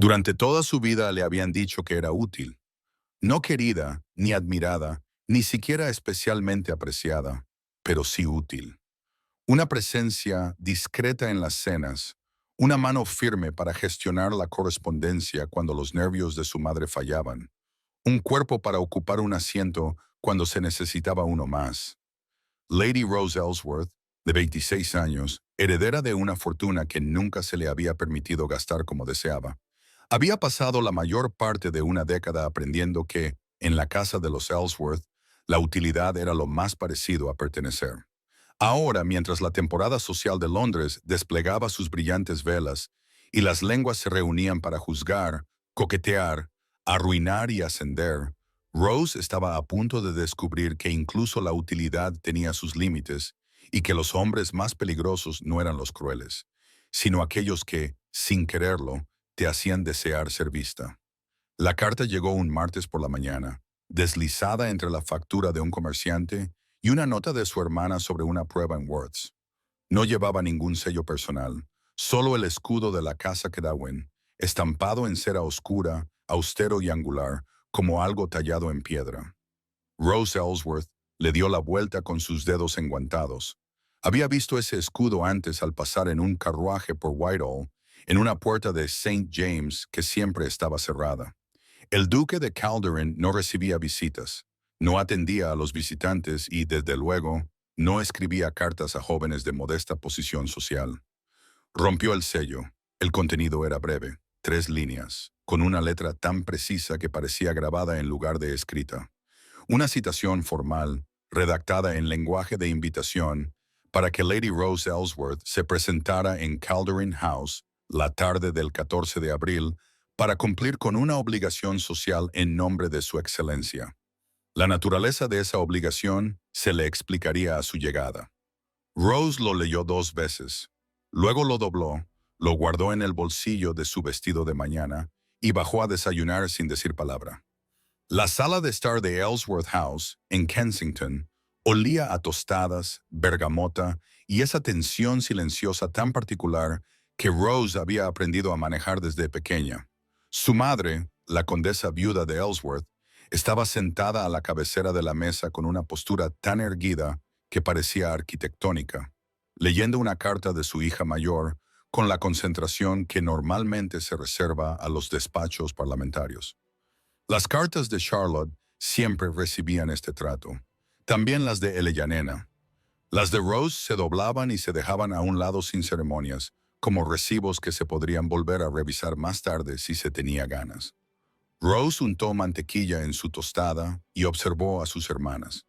Durante toda su vida le habían dicho que era útil, no querida, ni admirada, ni siquiera especialmente apreciada, pero sí útil. Una presencia discreta en las cenas, una mano firme para gestionar la correspondencia cuando los nervios de su madre fallaban, un cuerpo para ocupar un asiento cuando se necesitaba uno más. Lady Rose Ellsworth, de 26 años, heredera de una fortuna que nunca se le había permitido gastar como deseaba, había pasado la mayor parte de una década aprendiendo que, en la casa de los Ellsworth, la utilidad era lo más parecido a pertenecer. Ahora, mientras la temporada social de Londres desplegaba sus brillantes velas y las lenguas se reunían para juzgar, coquetear, arruinar y ascender, Rose estaba a punto de descubrir que incluso la utilidad tenía sus límites y que los hombres más peligrosos no eran los crueles, sino aquellos que, sin quererlo, te hacían desear ser vista. La carta llegó un martes por la mañana, deslizada entre la factura de un comerciante y una nota de su hermana sobre una prueba en Worths. No llevaba ningún sello personal, solo el escudo de la casa Kedawin, estampado en cera oscura, austero y angular, como algo tallado en piedra. Rose Ellsworth le dio la vuelta con sus dedos enguantados. Había visto ese escudo antes al pasar en un carruaje por Whitehall, en una puerta de St. James que siempre estaba cerrada. El duque de Calderon no recibía visitas, no atendía a los visitantes y, desde luego, no escribía cartas a jóvenes de modesta posición social. Rompió el sello. El contenido era breve, 3 líneas, con una letra tan precisa que parecía grabada en lugar de escrita. Una citación formal, redactada en lenguaje de invitación, para que Lady Rose Ellsworth se presentara en Calderon House la tarde del 14 de abril para cumplir con una obligación social en nombre de su excelencia. La naturaleza de esa obligación se le explicaría a su llegada. Rose lo leyó 2 veces, luego lo dobló, lo guardó en el bolsillo de su vestido de mañana y bajó a desayunar sin decir palabra. La sala de estar de Ellsworth House, en Kensington, olía a tostadas, bergamota y esa tensión silenciosa tan particular que Rose había aprendido a manejar desde pequeña. Su madre, la condesa viuda de Ellsworth, estaba sentada a la cabecera de la mesa con una postura tan erguida que parecía arquitectónica, leyendo una carta de su hija mayor con la concentración que normalmente se reserva a los despachos parlamentarios. Las cartas de Charlotte siempre recibían este trato, también las de Eleyanena. Las de Rose se doblaban y se dejaban a un lado sin ceremonias, como recibos que se podrían volver a revisar más tarde si se tenía ganas. Rose untó mantequilla en su tostada y observó a sus hermanas.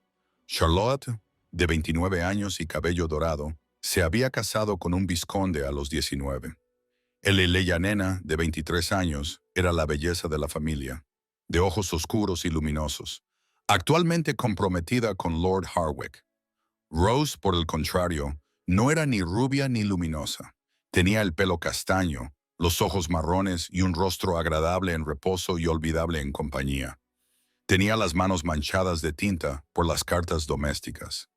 Charlotte, de 29 años y cabello dorado, se había casado con un vizconde a los 19. Eleyanena, de 23 años, era la belleza de la familia, de ojos oscuros y luminosos, actualmente comprometida con Lord Harwick. Rose, por el contrario, no era ni rubia ni luminosa. Tenía el pelo castaño, los ojos marrones y un rostro agradable en reposo y olvidable en compañía. Tenía las manos manchadas de tinta por las cartas domésticas.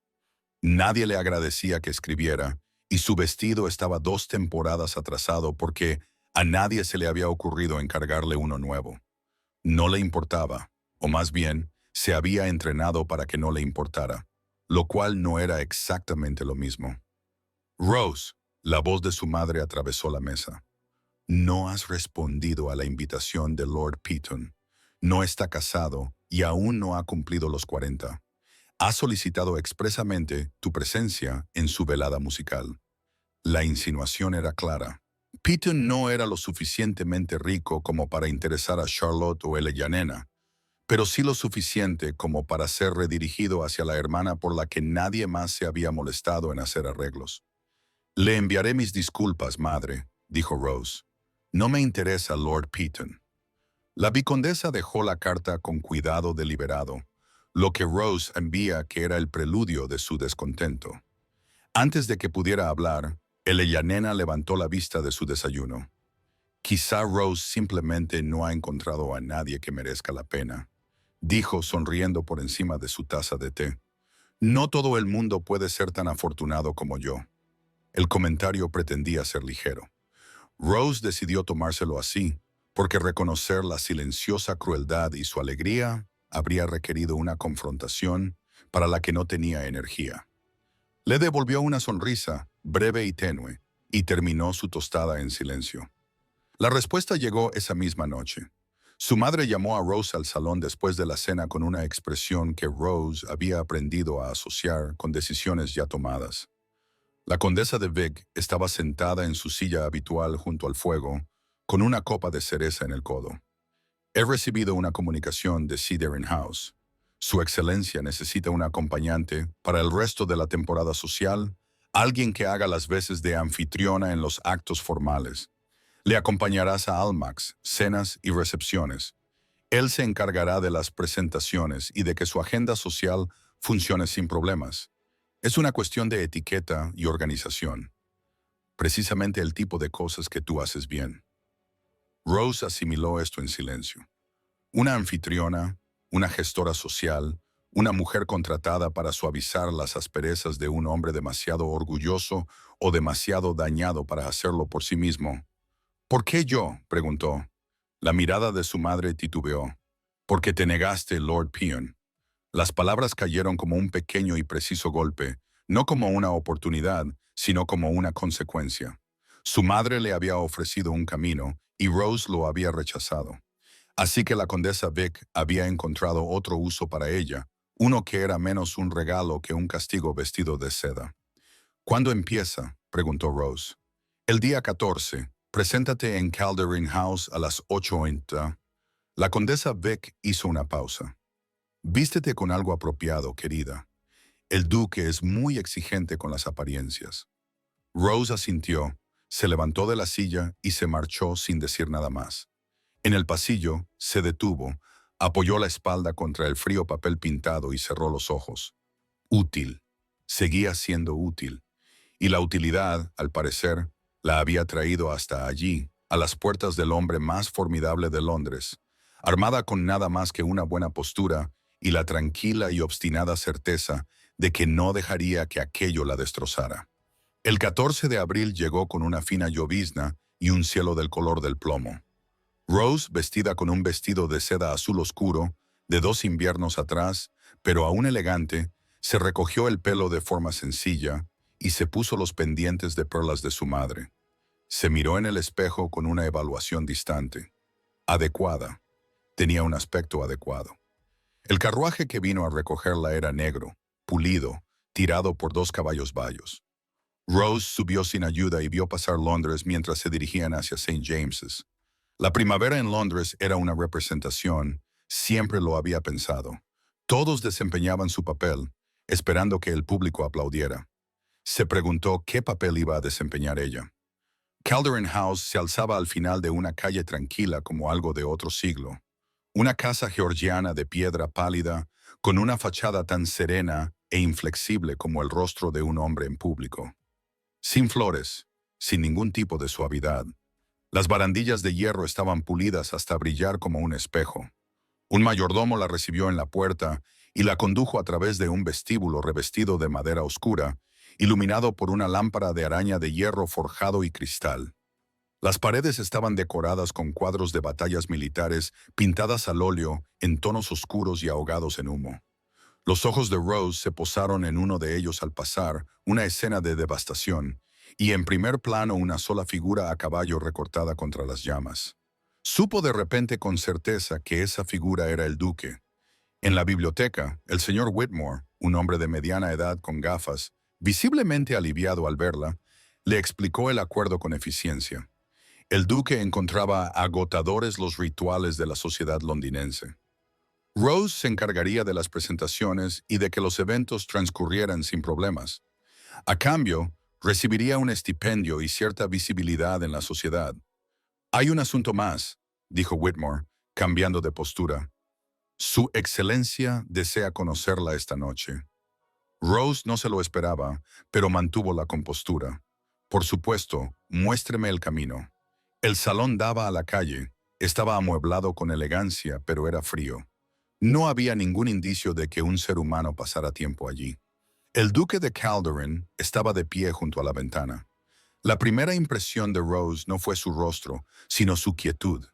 Nadie le agradecía que escribiera, y su vestido estaba 2 temporadas atrasado porque a nadie se le había ocurrido encargarle uno nuevo. No le importaba, o más bien, se había entrenado para que no le importara, lo cual no era exactamente lo mismo. Rose, la voz de su madre atravesó la mesa. No has respondido a la invitación de Lord Peaton. No está casado y aún no ha cumplido los 40. Ha solicitado expresamente tu presencia en su velada musical. La insinuación era clara. Peaton no era lo suficientemente rico como para interesar a Charlotte o Eleyanena, pero sí lo suficiente como para ser redirigido hacia la hermana por la que nadie más se había molestado en hacer arreglos. Le enviaré mis disculpas, madre, dijo Rose. No me interesa Lord Peaton. La vicondesa dejó la carta con cuidado deliberado, lo que Rose envía que era el preludio de su descontento. Antes de que pudiera hablar, Eleyanena levantó la vista de su desayuno. Quizá Rose simplemente no ha encontrado a nadie que merezca la pena, dijo sonriendo por encima de su taza de té. No todo el mundo puede ser tan afortunado como yo. El comentario pretendía ser ligero. Rose decidió tomárselo así, porque reconocer la silenciosa crueldad y su alegría habría requerido una confrontación para la que no tenía energía. Le devolvió una sonrisa, breve y tenue, y terminó su tostada en silencio. La respuesta llegó esa misma noche. Su madre llamó a Rose al salón después de la cena con una expresión que Rose había aprendido a asociar con decisiones ya tomadas. La condesa de Vic estaba sentada en su silla habitual junto al fuego, con una copa de cereza en el codo. He recibido una comunicación de Cedar House. Su excelencia necesita un acompañante para el resto de la temporada social, alguien que haga las veces de anfitriona en los actos formales. Le acompañarás a Almax, cenas y recepciones. Él se encargará de las presentaciones y de que su agenda social funcione sin problemas. Es una cuestión de etiqueta y organización. Precisamente el tipo de cosas que tú haces bien. Rose asimiló esto en silencio. Una anfitriona, una gestora social, una mujer contratada para suavizar las asperezas de un hombre demasiado orgulloso o demasiado dañado para hacerlo por sí mismo. ¿Por qué yo?, preguntó. La mirada de su madre titubeó. Porque te negaste, Lord Peon. Las palabras cayeron como un pequeño y preciso golpe, no como una oportunidad, sino como una consecuencia. Su madre le había ofrecido un camino y Rose lo había rechazado. Así que la condesa Vic había encontrado otro uso para ella, uno que era menos un regalo que un castigo vestido de seda. ¿Cuándo empieza?, preguntó Rose. El día 14. Preséntate en Calderin House a las 8:30. La condesa Vic hizo una pausa. Vístete con algo apropiado, querida. El duque es muy exigente con las apariencias. Rose asintió, se levantó de la silla y se marchó sin decir nada más. En el pasillo, se detuvo, apoyó la espalda contra el frío papel pintado y cerró los ojos. Útil. Seguía siendo útil. Y la utilidad, al parecer, la había traído hasta allí, a las puertas del hombre más formidable de Londres, armada con nada más que una buena postura y la tranquila y obstinada certeza de que no dejaría que aquello la destrozara. El 14 de abril llegó con una fina llovizna y un cielo del color del plomo. Rose, vestida con un vestido de seda azul oscuro, de 2 inviernos atrás, pero aún elegante, se recogió el pelo de forma sencilla y se puso los pendientes de perlas de su madre. Se miró en el espejo con una evaluación distante. Adecuada. Tenía un aspecto adecuado. El carruaje que vino a recogerla era negro, pulido, tirado por 2 caballos bayos. Rose subió sin ayuda y vio pasar Londres mientras se dirigían hacia St. James's. La primavera en Londres era una representación, siempre lo había pensado. Todos desempeñaban su papel, esperando que el público aplaudiera. Se preguntó qué papel iba a desempeñar ella. Calderin House se alzaba al final de una calle tranquila como algo de otro siglo. Una casa georgiana de piedra pálida, con una fachada tan serena e inflexible como el rostro de un hombre en público. Sin flores, sin ningún tipo de suavidad. Las barandillas de hierro estaban pulidas hasta brillar como un espejo. Un mayordomo la recibió en la puerta y la condujo a través de un vestíbulo revestido de madera oscura, iluminado por una lámpara de araña de hierro forjado y cristal. Las paredes estaban decoradas con cuadros de batallas militares pintadas al óleo en tonos oscuros y ahogados en humo. Los ojos de Rose se posaron en uno de ellos al pasar una escena de devastación, y en primer plano una sola figura a caballo recortada contra las llamas. Supo de repente con certeza que esa figura era el duque. En la biblioteca, el señor Whitmore, un hombre de mediana edad con gafas, visiblemente aliviado al verla, le explicó el acuerdo con eficiencia. El duque encontraba agotadores los rituales de la sociedad londinense. Rose se encargaría de las presentaciones y de que los eventos transcurrieran sin problemas. A cambio, recibiría un estipendio y cierta visibilidad en la sociedad. Hay un asunto más, dijo Whitmore, cambiando de postura. Su excelencia desea conocerla esta noche. Rose no se lo esperaba, pero mantuvo la compostura. Por supuesto, muéstreme el camino. El salón daba a la calle, estaba amueblado con elegancia, pero era frío. No había ningún indicio de que un ser humano pasara tiempo allí. El duque de Calderin estaba de pie junto a la ventana. La primera impresión de Rose no fue su rostro, sino su quietud.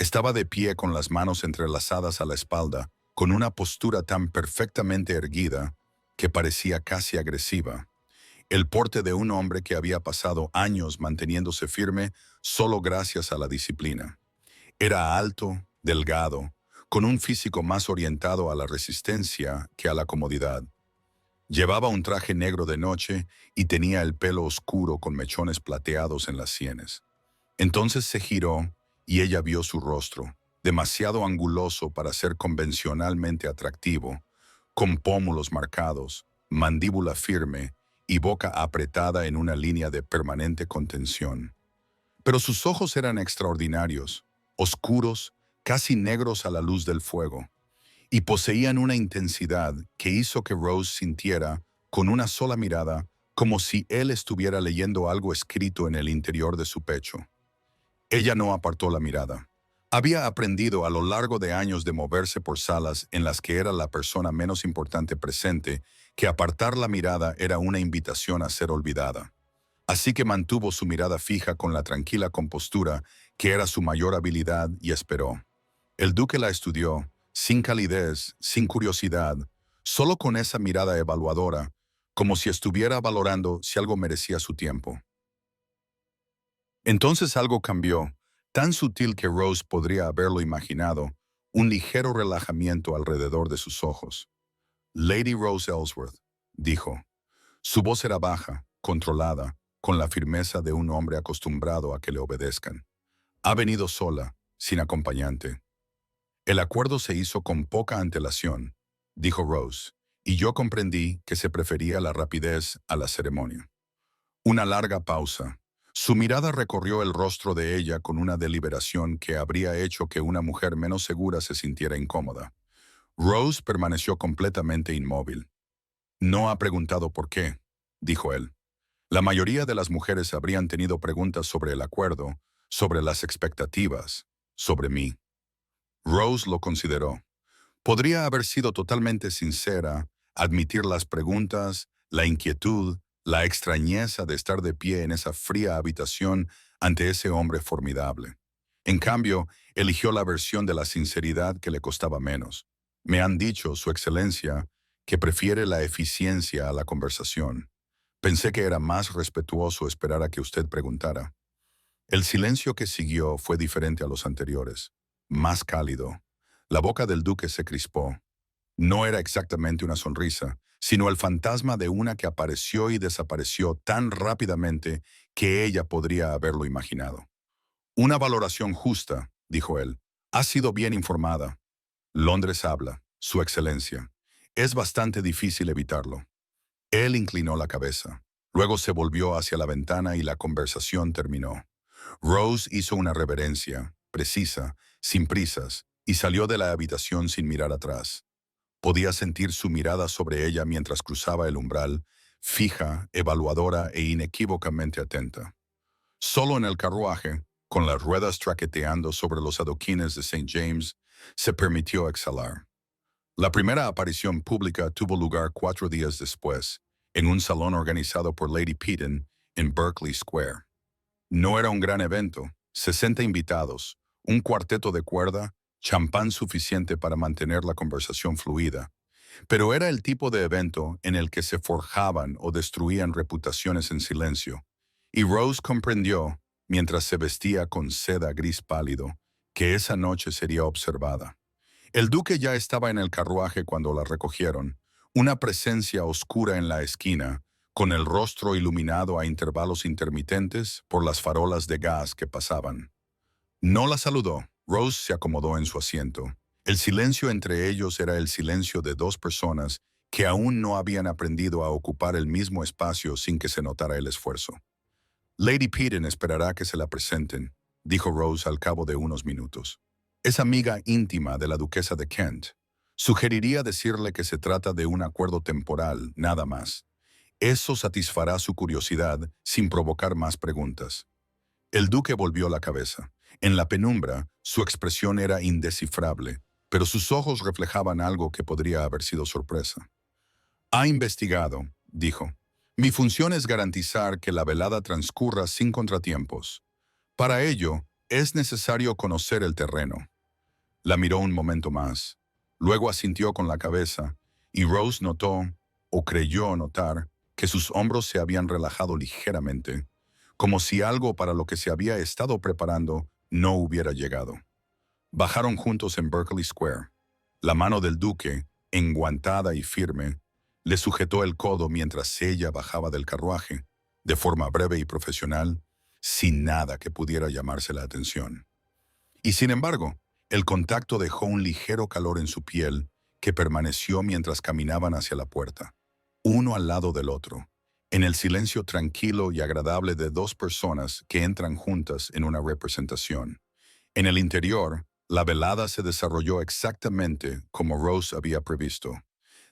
Estaba de pie con las manos entrelazadas a la espalda, con una postura tan perfectamente erguida que parecía casi agresiva. El porte de un hombre que había pasado años manteniéndose firme solo gracias a la disciplina. Era alto, delgado, con un físico más orientado a la resistencia que a la comodidad. Llevaba un traje negro de noche y tenía el pelo oscuro con mechones plateados en las sienes. Entonces se giró y ella vio su rostro, demasiado anguloso para ser convencionalmente atractivo, con pómulos marcados, mandíbula firme y boca apretada en una línea de permanente contención. Pero sus ojos eran extraordinarios, oscuros, casi negros a la luz del fuego, y poseían una intensidad que hizo que Rose sintiera, con una sola mirada, como si él estuviera leyendo algo escrito en el interior de su pecho. Ella no apartó la mirada. Había aprendido a lo largo de años de moverse por salas en las que era la persona menos importante presente que apartar la mirada era una invitación a ser olvidada. Así que mantuvo su mirada fija con la tranquila compostura que era su mayor habilidad y esperó. El duque la estudió, sin calidez, sin curiosidad, solo con esa mirada evaluadora, como si estuviera valorando si algo merecía su tiempo. Entonces algo cambió, tan sutil que Rose podría haberlo imaginado, un ligero relajamiento alrededor de sus ojos. Lady Rose Ellsworth, dijo. Su voz era baja, controlada, con la firmeza de un hombre acostumbrado a que le obedezcan. Ha venido sola, sin acompañante. El acuerdo se hizo con poca antelación, dijo Rose, y yo comprendí que se prefería la rapidez a la ceremonia. Una larga pausa. Su mirada recorrió el rostro de ella con una deliberación que habría hecho que una mujer menos segura se sintiera incómoda. Rose permaneció completamente inmóvil. No ha preguntado por qué, dijo él. La mayoría de las mujeres habrían tenido preguntas sobre el acuerdo, sobre las expectativas, sobre mí. Rose lo consideró. Podría haber sido totalmente sincera, admitir las preguntas, la inquietud, la extrañeza de estar de pie en esa fría habitación ante ese hombre formidable. En cambio, eligió la versión de la sinceridad que le costaba menos. Me han dicho, Su Excelencia, que prefiere la eficiencia a la conversación. Pensé que era más respetuoso esperar a que usted preguntara. El silencio que siguió fue diferente a los anteriores, más cálido. La boca del duque se crispó. No era exactamente una sonrisa, sino el fantasma de una que apareció y desapareció tan rápidamente que ella podría haberlo imaginado. Una valoración justa, dijo él. Ha sido bien informada. Londres habla, Su Excelencia. Es bastante difícil evitarlo. Él inclinó la cabeza. Luego se volvió hacia la ventana y la conversación terminó. Rose hizo una reverencia, precisa, sin prisas, y salió de la habitación sin mirar atrás. Podía sentir su mirada sobre ella mientras cruzaba el umbral, fija, evaluadora e inequívocamente atenta. Solo en el carruaje, con las ruedas traqueteando sobre los adoquines de St. James, se permitió exhalar. La primera aparición pública tuvo lugar 4 días después, en un salón organizado por Lady Peden en Berkeley Square. No era un gran evento, 60 invitados, un cuarteto de cuerda, champán suficiente para mantener la conversación fluida, pero era el tipo de evento en el que se forjaban o destruían reputaciones en silencio, y Rose comprendió, mientras se vestía con seda gris pálido, que esa noche sería observada. El duque ya estaba en el carruaje cuando la recogieron, una presencia oscura en la esquina, con el rostro iluminado a intervalos intermitentes por las farolas de gas que pasaban. No la saludó. Rose se acomodó en su asiento. El silencio entre ellos era el silencio de dos personas que aún no habían aprendido a ocupar el mismo espacio sin que se notara el esfuerzo. Lady Peden esperará que se la presenten, dijo Rose al cabo de unos minutos. Es amiga íntima de la duquesa de Kent. Sugeriría decirle que se trata de un acuerdo temporal, nada más. Eso satisfará su curiosidad sin provocar más preguntas. El duque volvió la cabeza. En la penumbra, su expresión era indescifrable, pero sus ojos reflejaban algo que podría haber sido sorpresa. Ha investigado, dijo. Mi función es garantizar que la velada transcurra sin contratiempos. Para ello, Es necesario conocer el terreno. La miró un momento más. Luego asintió con la cabeza, y Rose notó, o creyó notar, que sus hombros se habían relajado ligeramente, como si algo para lo que se había estado preparando no hubiera llegado. Bajaron juntos en Berkeley Square. La mano del duque, enguantada y firme, le sujetó el codo mientras ella bajaba del carruaje, de forma breve y profesional, sin nada que pudiera llamarse la atención. Y sin embargo, el contacto dejó un ligero calor en su piel que permaneció mientras caminaban hacia la puerta, uno al lado del otro, en el silencio tranquilo y agradable de dos personas que entran juntas en una representación. En el interior, la velada se desarrolló exactamente como Rose había previsto.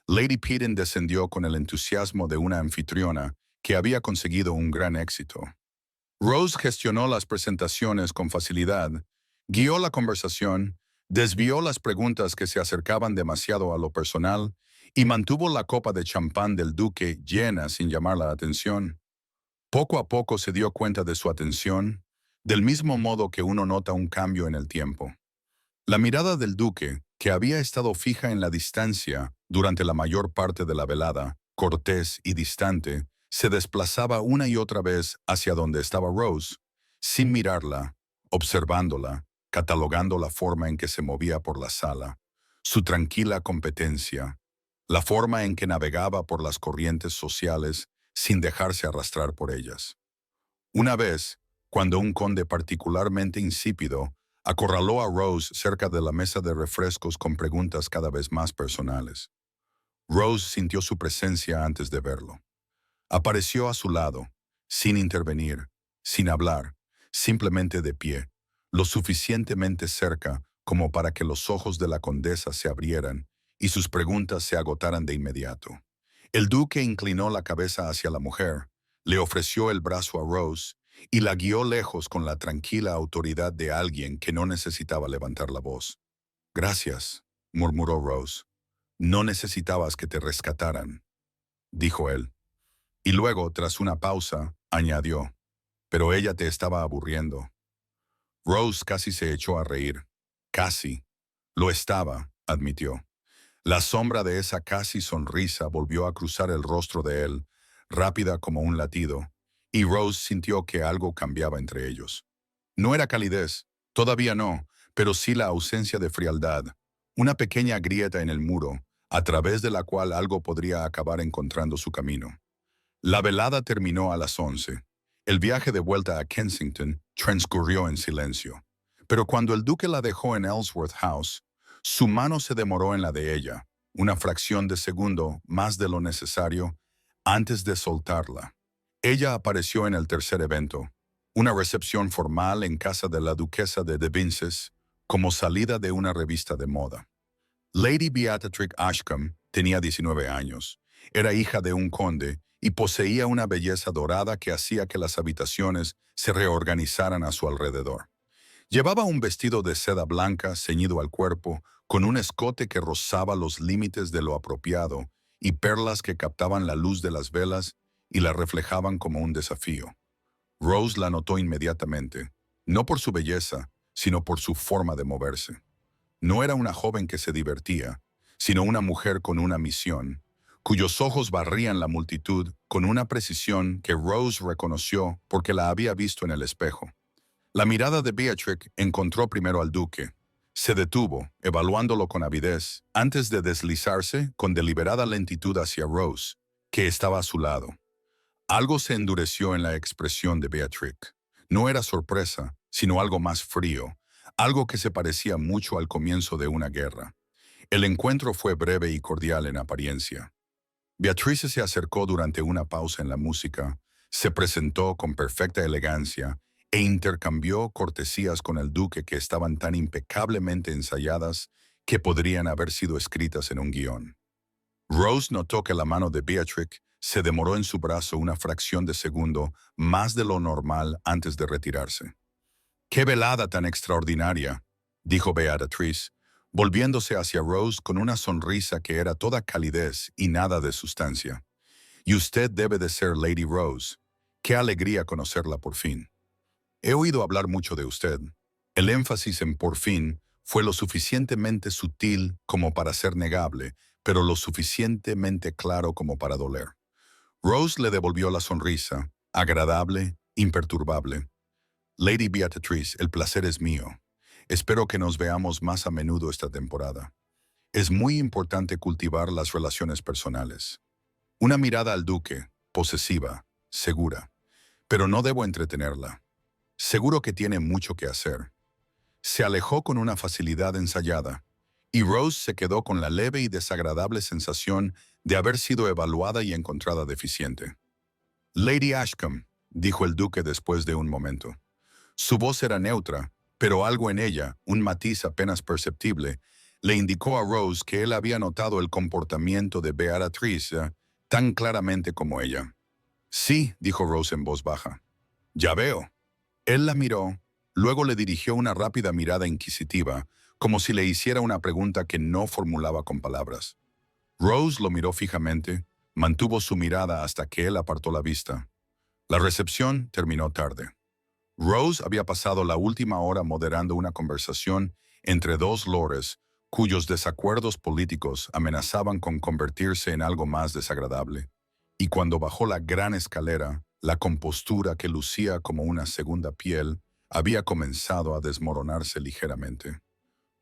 Lady Peden descendió con el entusiasmo de una anfitriona que había conseguido un gran éxito. Rose gestionó las presentaciones con facilidad, guió la conversación, desvió las preguntas que se acercaban demasiado a lo personal y mantuvo la copa de champán del duque llena sin llamar la atención. Poco a poco se dio cuenta de su atención, del mismo modo que uno nota un cambio en el tiempo. La mirada del duque, que había estado fija en la distancia durante la mayor parte de la velada, cortés y distante, se desplazaba una y otra vez hacia donde estaba Rose, sin mirarla, observándola, catalogando la forma en que se movía por la sala, su tranquila competencia, la forma en que navegaba por las corrientes sociales sin dejarse arrastrar por ellas. Una vez, cuando un conde particularmente insípido acorraló a Rose cerca de la mesa de refrescos con preguntas cada vez más personales. Rose sintió su presencia antes de verlo. Apareció a su lado, sin intervenir, sin hablar, simplemente de pie, lo suficientemente cerca como para que los ojos de la condesa se abrieran y sus preguntas se agotaran de inmediato. El duque inclinó la cabeza hacia la mujer, le ofreció el brazo a Rose y la guió lejos con la tranquila autoridad de alguien que no necesitaba levantar la voz. «Gracias», murmuró Rose. «No necesitabas que te rescataran», dijo él. Y luego, tras una pausa, añadió, «Pero ella te estaba aburriendo». Rose casi se echó a reír. «Casi». «Lo estaba», admitió. La sombra de esa casi sonrisa volvió a cruzar el rostro de él, rápida como un latido, y Rose sintió que algo cambiaba entre ellos. No era calidez, todavía no, pero sí la ausencia de frialdad, una pequeña grieta en el muro, a través de la cual algo podría acabar encontrando su camino. La velada terminó a las 11. El viaje de vuelta a Kensington transcurrió en silencio. Pero cuando el duque la dejó en Ellsworth House, su mano se demoró en la de ella, una fracción de segundo más de lo necesario, antes de soltarla. Ella apareció en el tercer evento, una recepción formal en casa de la duquesa de Devizes, como salida de una revista de moda. Lady Beatrix Ashcombe tenía 19 años, era hija de un conde y poseía una belleza dorada que hacía que las habitaciones se reorganizaran a su alrededor. Llevaba un vestido de seda blanca ceñido al cuerpo, con un escote que rozaba los límites de lo apropiado y perlas que captaban la luz de las velas y la reflejaban como un desafío. Rose la notó inmediatamente, no por su belleza, sino por su forma de moverse. No era una joven que se divertía, sino una mujer con una misión, cuyos ojos barrían la multitud con una precisión que Rose reconoció porque la había visto en el espejo. La mirada de Beatrix encontró primero al duque. Se detuvo, evaluándolo con avidez, antes de deslizarse con deliberada lentitud hacia Rose, que estaba a su lado. Algo se endureció en la expresión de Beatrix. No era sorpresa, sino algo más frío, algo que se parecía mucho al comienzo de una guerra. El encuentro fue breve y cordial en apariencia. Beatrice se acercó durante una pausa en la música, se presentó con perfecta elegancia e intercambió cortesías con el duque que estaban tan impecablemente ensayadas que podrían haber sido escritas en un guión. Rose notó que la mano de Beatrix se demoró en su brazo una fracción de segundo más de lo normal antes de retirarse. «¡Qué velada tan extraordinaria!», dijo Beatrice, volviéndose hacia Rose con una sonrisa que era toda calidez y nada de sustancia. «Y usted debe de ser Lady Rose. ¡Qué alegría conocerla por fin! He oído hablar mucho de usted. El énfasis en por fin fue lo suficientemente sutil como para ser negable, pero lo suficientemente claro como para doler. Rose le devolvió la sonrisa, agradable, imperturbable. Lady Beatrice, el placer es mío. Espero que nos veamos más a menudo esta temporada. Es muy importante cultivar las relaciones personales. Una mirada al duque, posesiva, segura. Pero no debo entretenerla. Seguro que tiene mucho que hacer. Se alejó con una facilidad ensayada, y Rose se quedó con la leve y desagradable sensación de haber sido evaluada y encontrada deficiente. Lady Ashcombe, dijo el duque después de un momento. Su voz era neutra, pero algo en ella, un matiz apenas perceptible, le indicó a Rose que él había notado el comportamiento de Beatrice tan claramente como ella. Sí, dijo Rose en voz baja. Ya veo. Él la miró, luego le dirigió una rápida mirada inquisitiva, como si le hiciera una pregunta que no formulaba con palabras. Rose lo miró fijamente, mantuvo su mirada hasta que él apartó la vista. La recepción terminó tarde. Rose había pasado la última hora moderando una conversación entre dos lores cuyos desacuerdos políticos amenazaban con convertirse en algo más desagradable. Y cuando bajó la gran escalera, la compostura que lucía como una segunda piel había comenzado a desmoronarse ligeramente.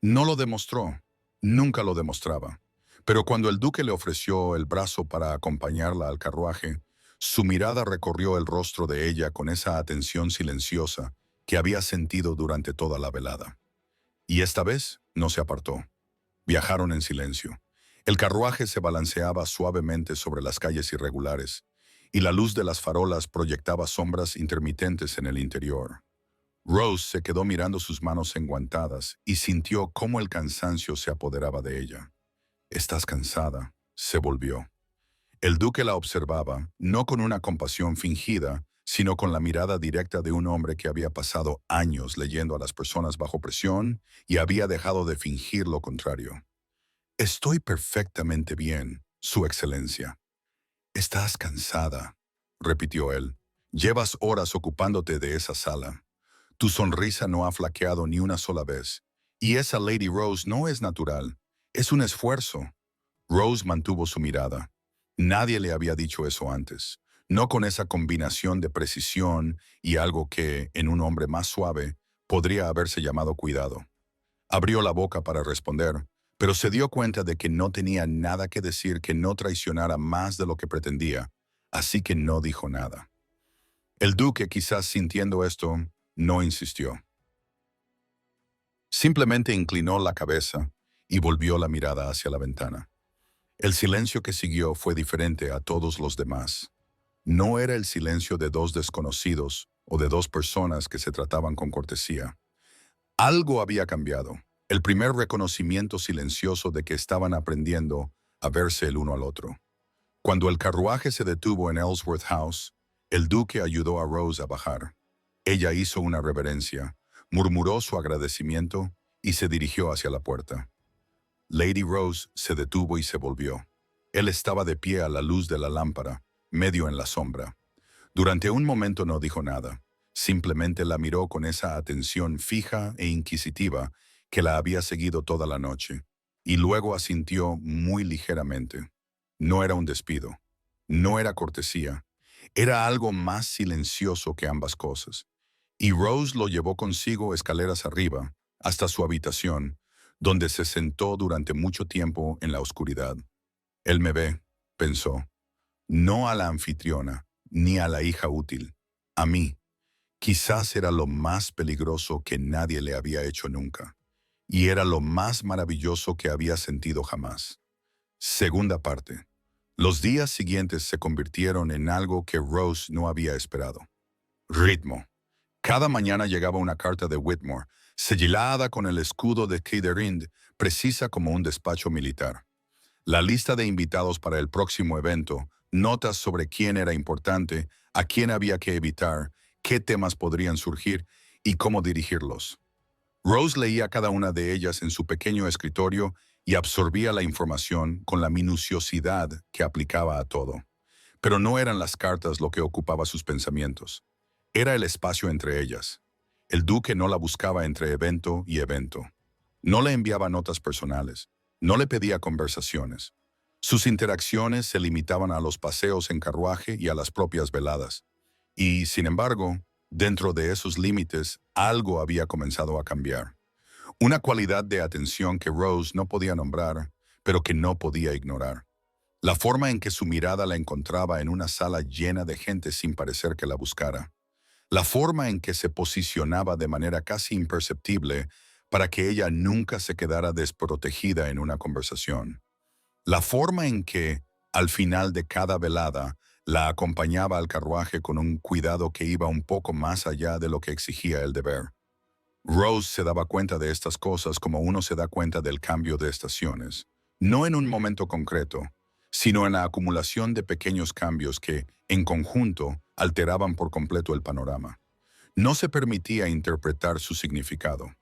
No lo demostró, nunca lo demostraba, pero cuando el duque le ofreció el brazo para acompañarla al carruaje, su mirada recorrió el rostro de ella con esa atención silenciosa que había sentido durante toda la velada. Y esta vez no se apartó. Viajaron en silencio. El carruaje se balanceaba suavemente sobre las calles irregulares, y la luz de las farolas proyectaba sombras intermitentes en el interior. Rose se quedó mirando sus manos enguantadas y sintió cómo el cansancio se apoderaba de ella. «Estás cansada», se volvió. El duque la observaba, no con una compasión fingida, sino con la mirada directa de un hombre que había pasado años leyendo a las personas bajo presión y había dejado de fingir lo contrario. «Estoy perfectamente bien, Su Excelencia». «Estás cansada», repitió él. «Llevas horas ocupándote de esa sala. Tu sonrisa no ha flaqueado ni una sola vez. Y esa Lady Rose no es natural. Es un esfuerzo». Rose mantuvo su mirada. Nadie le había dicho eso antes. No con esa combinación de precisión y algo que, en un hombre más suave, podría haberse llamado cuidado. Abrió la boca para responder, pero se dio cuenta de que no tenía nada que decir que no traicionara más de lo que pretendía, así que no dijo nada. El duque, quizás sintiendo esto, no insistió. Simplemente inclinó la cabeza y volvió la mirada hacia la ventana. El silencio que siguió fue diferente a todos los demás. No era el silencio de dos desconocidos o de dos personas que se trataban con cortesía. Algo había cambiado. El primer reconocimiento silencioso de que estaban aprendiendo a verse el uno al otro. Cuando el carruaje se detuvo en Ellsworth House, el duque ayudó a Rose a bajar. Ella hizo una reverencia, murmuró su agradecimiento y se dirigió hacia la puerta. Lady Rose se detuvo y se volvió. Él estaba de pie a la luz de la lámpara, medio en la sombra. Durante un momento no dijo nada. Simplemente la miró con esa atención fija e inquisitiva que la había seguido toda la noche, y luego asintió muy ligeramente. No era un despido, no era cortesía, era algo más silencioso que ambas cosas. Y Rose lo llevó consigo escaleras arriba, hasta su habitación, donde se sentó durante mucho tiempo en la oscuridad. Él me ve, pensó, no a la anfitriona, ni a la hija útil, a mí. Quizás era lo más peligroso que nadie le había hecho nunca, y era lo más maravilloso que había sentido jamás. Segunda parte. Los días siguientes se convirtieron en algo que Rose no había esperado. Ritmo. Cada mañana llegaba una carta de Whitmore, sigilada con el escudo de Kitterind, precisa como un despacho militar. La lista de invitados para el próximo evento, notas sobre quién era importante, a quién había que evitar, qué temas podrían surgir y cómo dirigirlos. Rose leía cada una de ellas en su pequeño escritorio y absorbía la información con la minuciosidad que aplicaba a todo. Pero no eran las cartas lo que ocupaba sus pensamientos. Era el espacio entre ellas. El duque no la buscaba entre evento y evento. No le enviaba notas personales. No le pedía conversaciones. Sus interacciones se limitaban a los paseos en carruaje y a las propias veladas. Y, sin embargo, dentro de esos límites, algo había comenzado a cambiar. Una cualidad de atención que Rose no podía nombrar, pero que no podía ignorar. La forma en que su mirada la encontraba en una sala llena de gente sin parecer que la buscara. La forma en que se posicionaba de manera casi imperceptible para que ella nunca se quedara desprotegida en una conversación. La forma en que, al final de cada velada, la acompañaba al carruaje con un cuidado que iba un poco más allá de lo que exigía el deber. Rose se daba cuenta de estas cosas como uno se da cuenta del cambio de estaciones, no en un momento concreto, sino en la acumulación de pequeños cambios que, en conjunto, alteraban por completo el panorama. No se permitía interpretar su significado.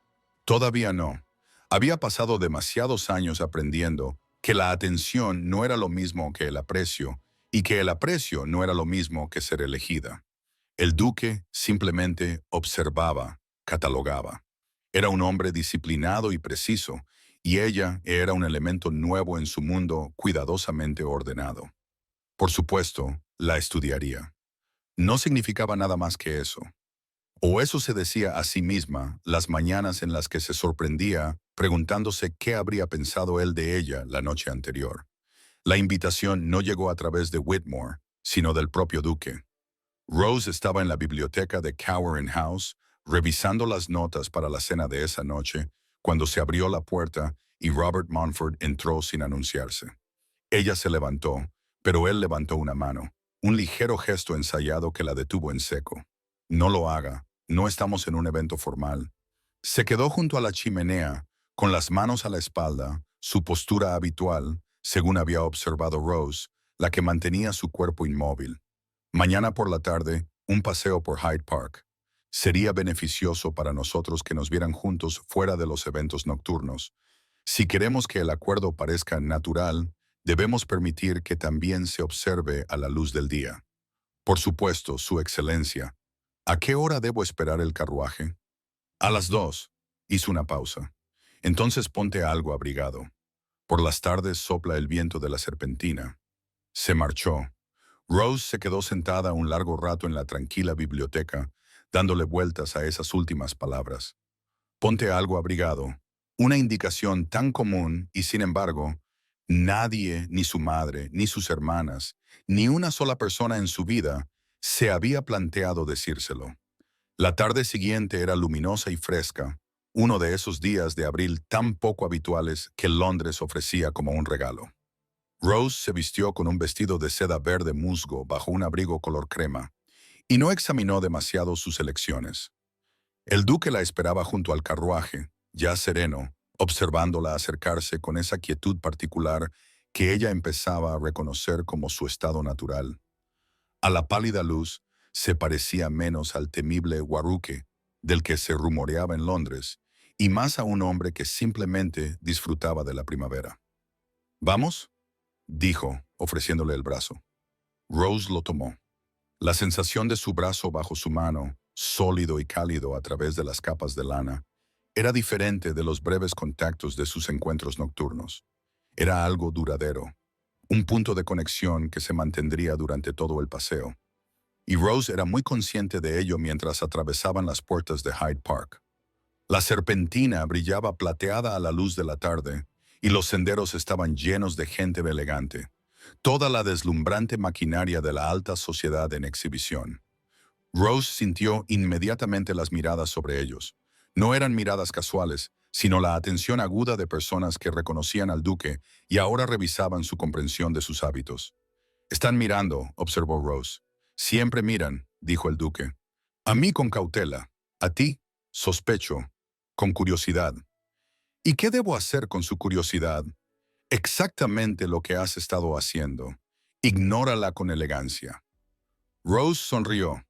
Todavía no. Había pasado demasiados años aprendiendo que la atención no era lo mismo que el aprecio y que el aprecio no era lo mismo que ser elegida. El duque simplemente observaba, catalogaba. Era un hombre disciplinado y preciso, y ella era un elemento nuevo en su mundo cuidadosamente ordenado. Por supuesto, la estudiaría. No significaba nada más que eso. O eso se decía a sí misma las mañanas en las que se sorprendía preguntándose qué habría pensado él de ella la noche anterior. La invitación no llegó a través de Whitmore, sino del propio duque. Rose estaba en la biblioteca de Cowan House, revisando las notas para la cena de esa noche, cuando se abrió la puerta y Robert Montfort entró sin anunciarse. Ella se levantó, pero él levantó una mano, un ligero gesto ensayado que la detuvo en seco. No lo haga, no estamos en un evento formal. Se quedó junto a la chimenea, con las manos a la espalda, su postura habitual, según había observado Rose, la que mantenía su cuerpo inmóvil. Mañana por la tarde, un paseo por Hyde Park. Sería beneficioso para nosotros que nos vieran juntos fuera de los eventos nocturnos. Si queremos que el acuerdo parezca natural, debemos permitir que también se observe a la luz del día. Por supuesto, Su Excelencia. ¿A qué hora debo esperar el carruaje? A las 2. Hizo una pausa. Entonces ponte algo abrigado. Por las tardes sopla el viento de la serpentina. Se marchó. Rose se quedó sentada un largo rato en la tranquila biblioteca, dándole vueltas a esas últimas palabras. Ponte algo abrigado. Una indicación tan común y, sin embargo, nadie, ni su madre, ni sus hermanas, ni una sola persona en su vida, se había planteado decírselo. La tarde siguiente era luminosa y fresca, uno de esos días de abril tan poco habituales que Londres ofrecía como un regalo. Rose se vistió con un vestido de seda verde musgo bajo un abrigo color crema, y no examinó demasiado sus elecciones. El duque la esperaba junto al carruaje, ya sereno, observándola acercarse con esa quietud particular que ella empezaba a reconocer como su estado natural. A la pálida luz se parecía menos al temible Warruque, del que se rumoreaba en Londres, y más a un hombre que simplemente disfrutaba de la primavera. ¿Vamos?, dijo, ofreciéndole el brazo. Rose lo tomó. La sensación de su brazo bajo su mano, sólido y cálido a través de las capas de lana, era diferente de los breves contactos de sus encuentros nocturnos. Era algo duradero, un punto de conexión que se mantendría durante todo el paseo. Y Rose era muy consciente de ello mientras atravesaban las puertas de Hyde Park. La serpentina brillaba plateada a la luz de la tarde, y los senderos estaban llenos de gente elegante, toda la deslumbrante maquinaria de la alta sociedad en exhibición. Rose sintió inmediatamente las miradas sobre ellos. No eran miradas casuales, sino la atención aguda de personas que reconocían al duque y ahora revisaban su comprensión de sus hábitos. «Están mirando», observó Rose. «Siempre miran», dijo el duque. «A mí con cautela, a ti, sospecho, con curiosidad». «¿Y qué debo hacer con su curiosidad?» «Exactamente lo que has estado haciendo. Ignórala con elegancia». Rose sonrió.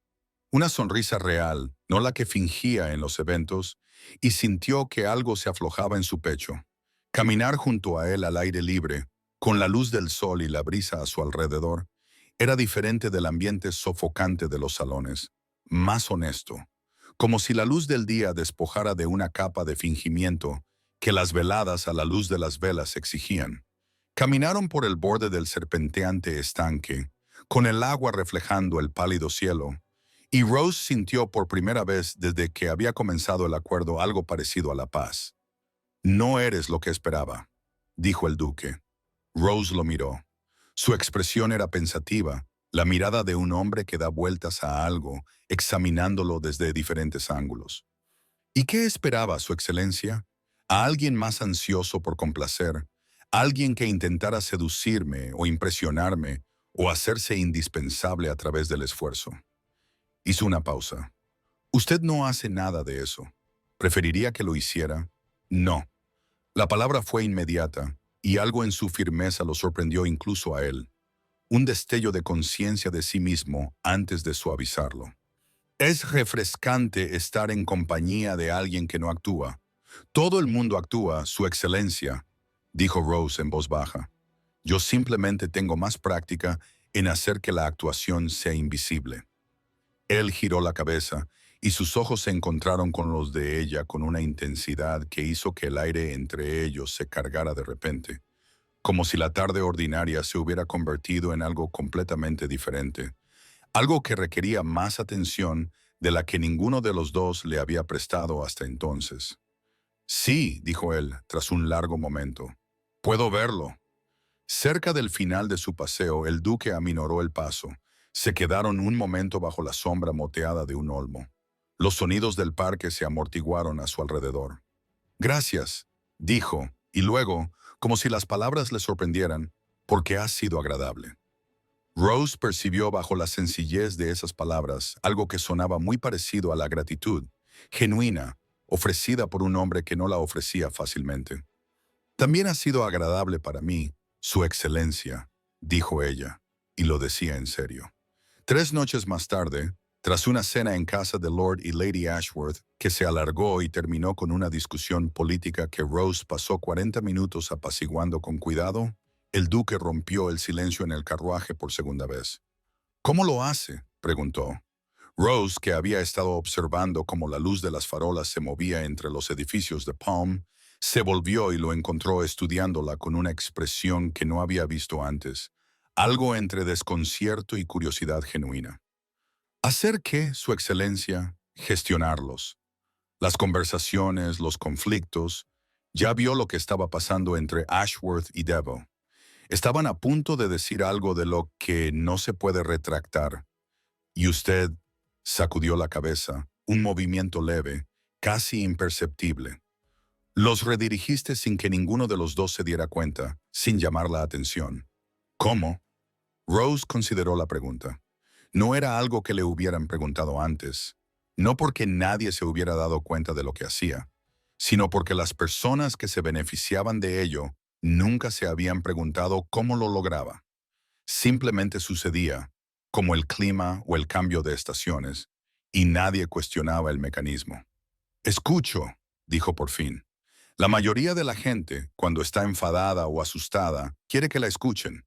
Una sonrisa real, no la que fingía en los eventos, y sintió que algo se aflojaba en su pecho. Caminar junto a él al aire libre, con la luz del sol y la brisa a su alrededor, era diferente del ambiente sofocante de los salones, más honesto, como si la luz del día despojara de una capa de fingimiento que las veladas a la luz de las velas exigían. Caminaron por el borde del serpenteante estanque, con el agua reflejando el pálido cielo, y Rose sintió por primera vez desde que había comenzado el acuerdo algo parecido a la paz. «No eres lo que esperaba», dijo el duque. Rose lo miró. Su expresión era pensativa, la mirada de un hombre que da vueltas a algo, examinándolo desde diferentes ángulos. ¿Y qué esperaba, Su Excelencia? ¿A alguien más ansioso por complacer? ¿Alguien que intentara seducirme o impresionarme o hacerse indispensable a través del esfuerzo? Hizo una pausa. Usted no hace nada de eso. ¿Preferiría que lo hiciera? No. La palabra fue inmediata, y algo en su firmeza lo sorprendió incluso a él. Un destello de conciencia de sí mismo antes de suavizarlo. Es refrescante estar en compañía de alguien que no actúa. Todo el mundo actúa, Su Excelencia, dijo Rose en voz baja. Yo simplemente tengo más práctica en hacer que la actuación sea invisible. Él giró la cabeza y sus ojos se encontraron con los de ella con una intensidad que hizo que el aire entre ellos se cargara de repente, como si la tarde ordinaria se hubiera convertido en algo completamente diferente, algo que requería más atención de la que ninguno de los dos le había prestado hasta entonces. Sí, dijo él, tras un largo momento. Puedo verlo. Cerca del final de su paseo, el duque aminoró el paso. Se quedaron un momento bajo la sombra moteada de un olmo. Los sonidos del parque se amortiguaron a su alrededor. Gracias, dijo, y luego, como si las palabras le sorprendieran, porque has sido agradable. Rose percibió bajo la sencillez de esas palabras algo que sonaba muy parecido a la gratitud, genuina, ofrecida por un hombre que no la ofrecía fácilmente. También ha sido agradable para mí, Su Excelencia, dijo ella, y lo decía en serio. 3 noches más tarde, tras una cena en casa de Lord y Lady Ashworth, que se alargó y terminó con una discusión política que Rose pasó 40 minutos apaciguando con cuidado, el duque rompió el silencio en el carruaje por segunda vez. «¿Cómo lo hace?», preguntó. Rose, que había estado observando cómo la luz de las farolas se movía entre los edificios de Palm, se volvió y lo encontró estudiándola con una expresión que no había visto antes, algo entre desconcierto y curiosidad genuina. ¿Hacer qué, Su Excelencia? Gestionarlos. Las conversaciones, los conflictos. Ya vio lo que estaba pasando entre Ashworth y Devil. Estaban a punto de decir algo de lo que no se puede retractar. Y usted sacudió la cabeza, un movimiento leve, casi imperceptible. Los redirigiste sin que ninguno de los dos se diera cuenta, sin llamar la atención. ¿Cómo? Rose consideró la pregunta. No era algo que le hubieran preguntado antes, no porque nadie se hubiera dado cuenta de lo que hacía, sino porque las personas que se beneficiaban de ello nunca se habían preguntado cómo lo lograba. Simplemente sucedía, como el clima o el cambio de estaciones, y nadie cuestionaba el mecanismo. «Escucho», dijo por fin. La mayoría de la gente, cuando está enfadada o asustada, quiere que la escuchen.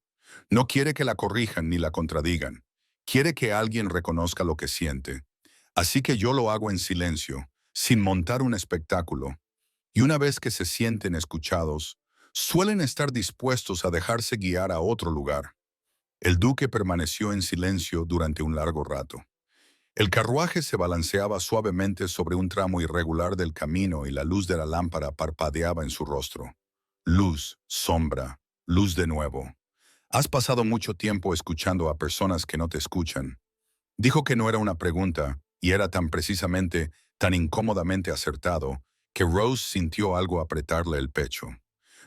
No quiere que la corrijan ni la contradigan. Quiere que alguien reconozca lo que siente. Así que yo lo hago en silencio, sin montar un espectáculo. Y una vez que se sienten escuchados, suelen estar dispuestos a dejarse guiar a otro lugar. El duque permaneció en silencio durante un largo rato. El carruaje se balanceaba suavemente sobre un tramo irregular del camino y la luz de la lámpara parpadeaba en su rostro. Luz, sombra, luz de nuevo. Has pasado mucho tiempo escuchando a personas que no te escuchan. Dijo que no era una pregunta, y era tan precisamente, tan incómodamente acertado, que Rose sintió algo apretarle el pecho.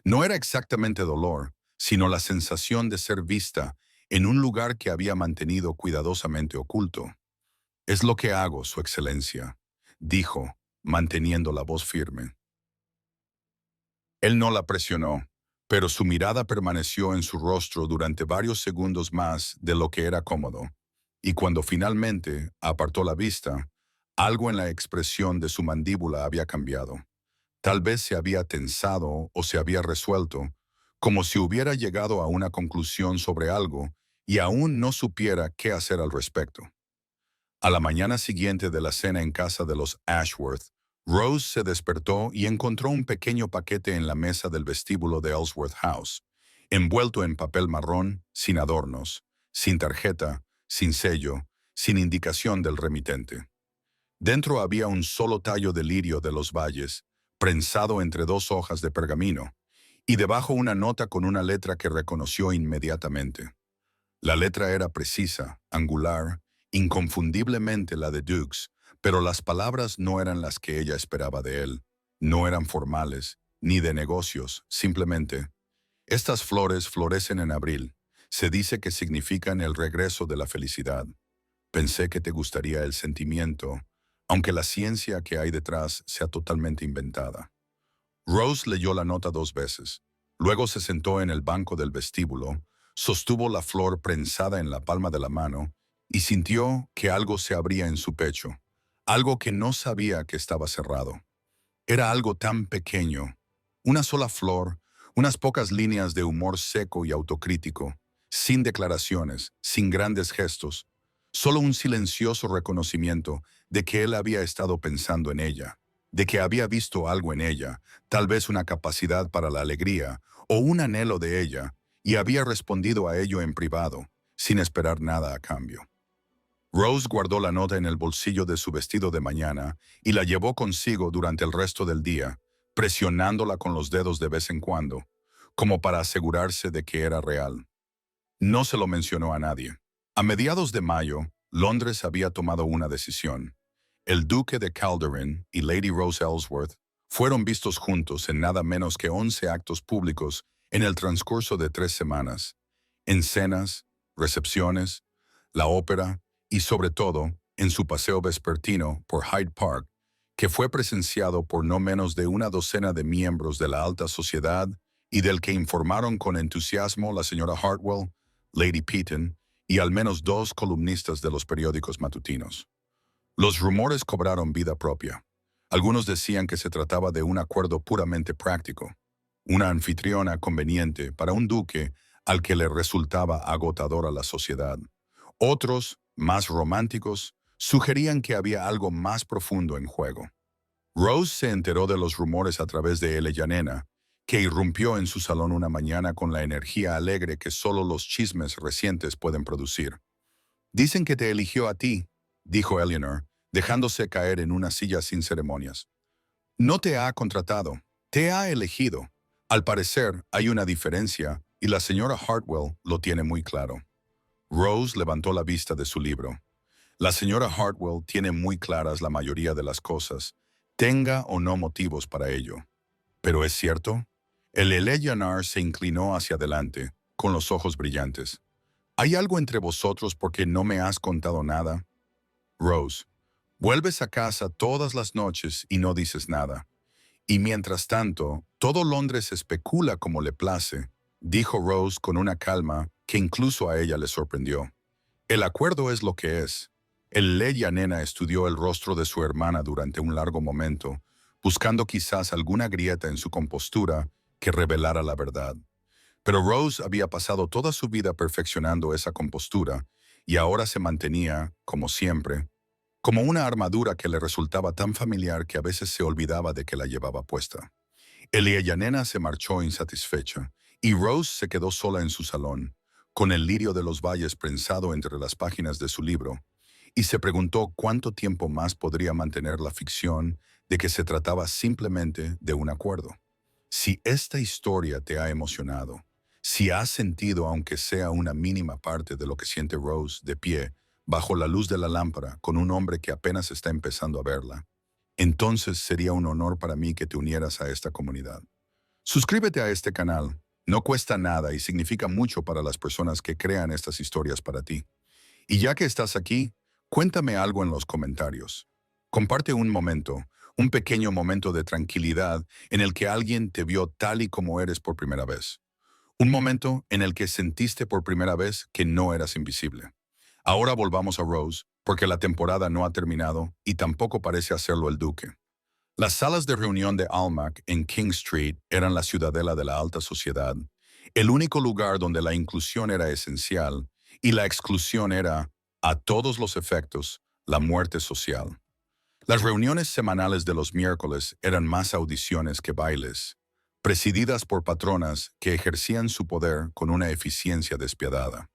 No era exactamente dolor, sino la sensación de ser vista en un lugar que había mantenido cuidadosamente oculto. «Es lo que hago, Su Excelencia», dijo, manteniendo la voz firme. Él no la presionó, pero su mirada permaneció en su rostro durante varios segundos más de lo que era cómodo, y cuando finalmente apartó la vista, algo en la expresión de su mandíbula había cambiado. Tal vez se había tensado o se había resuelto, como si hubiera llegado a una conclusión sobre algo y aún no supiera qué hacer al respecto. A la mañana siguiente de la cena en casa de los Ashworth, Rose se despertó y encontró un pequeño paquete en la mesa del vestíbulo de Ellsworth House, envuelto en papel marrón, sin adornos, sin tarjeta, sin sello, sin indicación del remitente. Dentro había un solo tallo de lirio de los valles, prensado entre dos hojas de pergamino, y debajo una nota con una letra que reconoció inmediatamente. La letra era precisa, angular, inconfundiblemente la de Dukes, pero las palabras no eran las que ella esperaba de él. No eran formales, ni de negocios, simplemente. Estas flores florecen en abril. Se dice que significan el regreso de la felicidad. Pensé que te gustaría el sentimiento, aunque la ciencia que hay detrás sea totalmente inventada. Rose leyó la nota 2 veces. Luego se sentó en el banco del vestíbulo, sostuvo la flor prensada en la palma de la mano y sintió que algo se abría en su pecho, algo que no sabía que estaba cerrado. Era algo tan pequeño, una sola flor, unas pocas líneas de humor seco y autocrítico, sin declaraciones, sin grandes gestos, solo un silencioso reconocimiento de que él había estado pensando en ella, de que había visto algo en ella, tal vez una capacidad para la alegría o un anhelo de ella, y había respondido a ello en privado, sin esperar nada a cambio. Rose guardó la nota en el bolsillo de su vestido de mañana y la llevó consigo durante el resto del día, presionándola con los dedos de vez en cuando, como para asegurarse de que era real. No se lo mencionó a nadie. A mediados de mayo, Londres había tomado una decisión. El duque de Calderine y Lady Rose Ellsworth fueron vistos juntos en nada menos que 11 actos públicos en el transcurso de 3 semanas, en cenas, recepciones, la ópera y sobre todo en su paseo vespertino por Hyde Park, que fue presenciado por no menos de una docena de miembros de la alta sociedad y del que informaron con entusiasmo la señora Hartwell, Lady Peaton y al menos 2 columnistas de los periódicos matutinos. Los rumores cobraron vida propia. Algunos decían que se trataba de un acuerdo puramente práctico, una anfitriona conveniente para un duque al que le resultaba agotadora la sociedad. Otros, más románticos, sugerían que había algo más profundo en juego. Rose se enteró de los rumores a través de Eleanor, que irrumpió en su salón una mañana con la energía alegre que solo los chismes recientes pueden producir. «Dicen que te eligió a ti», dijo Eleanor, dejándose caer en una silla sin ceremonias. «No te ha contratado, te ha elegido. Al parecer hay una diferencia y la señora Hartwell lo tiene muy claro». Rose levantó la vista de su libro. La señora Hartwell tiene muy claras la mayoría de las cosas, tenga o no motivos para ello. ¿Pero es cierto? El Eleanor se inclinó hacia adelante, con los ojos brillantes. ¿Hay algo entre vosotros porque no me has contado nada? Rose, vuelves a casa todas las noches y no dices nada. Y mientras tanto, todo Londres especula como le place, dijo Rose con una calma que incluso a ella le sorprendió. El acuerdo es lo que es. El Leya Nena estudió el rostro de su hermana durante un largo momento, buscando quizás alguna grieta en su compostura que revelara la verdad. Pero Rose había pasado toda su vida perfeccionando esa compostura y ahora se mantenía, como siempre, como una armadura que le resultaba tan familiar que a veces se olvidaba de que la llevaba puesta. Nena se marchó insatisfecha y Rose se quedó sola en su salón, con el lirio de los valles prensado entre las páginas de su libro, y se preguntó cuánto tiempo más podría mantener la ficción de que se trataba simplemente de un acuerdo. Si esta historia te ha emocionado, si has sentido aunque sea una mínima parte de lo que siente Rose de pie, bajo la luz de la lámpara, con un hombre que apenas está empezando a verla, entonces sería un honor para mí que te unieras a esta comunidad. Suscríbete a este canal. No cuesta nada y significa mucho para las personas que crean estas historias para ti. Y ya que estás aquí, cuéntame algo en los comentarios. Comparte un momento, un pequeño momento de tranquilidad en el que alguien te vio tal y como eres por primera vez. Un momento en el que sentiste por primera vez que no eras invisible. Ahora volvamos a Rose, porque la temporada no ha terminado y tampoco parece hacerlo el duque. Las salas de reunión de Almack en King Street eran la ciudadela de la alta sociedad, el único lugar donde la inclusión era esencial y la exclusión era, a todos los efectos, la muerte social. Las reuniones semanales de los miércoles eran más audiciones que bailes, presididas por patronas que ejercían su poder con una eficiencia despiadada.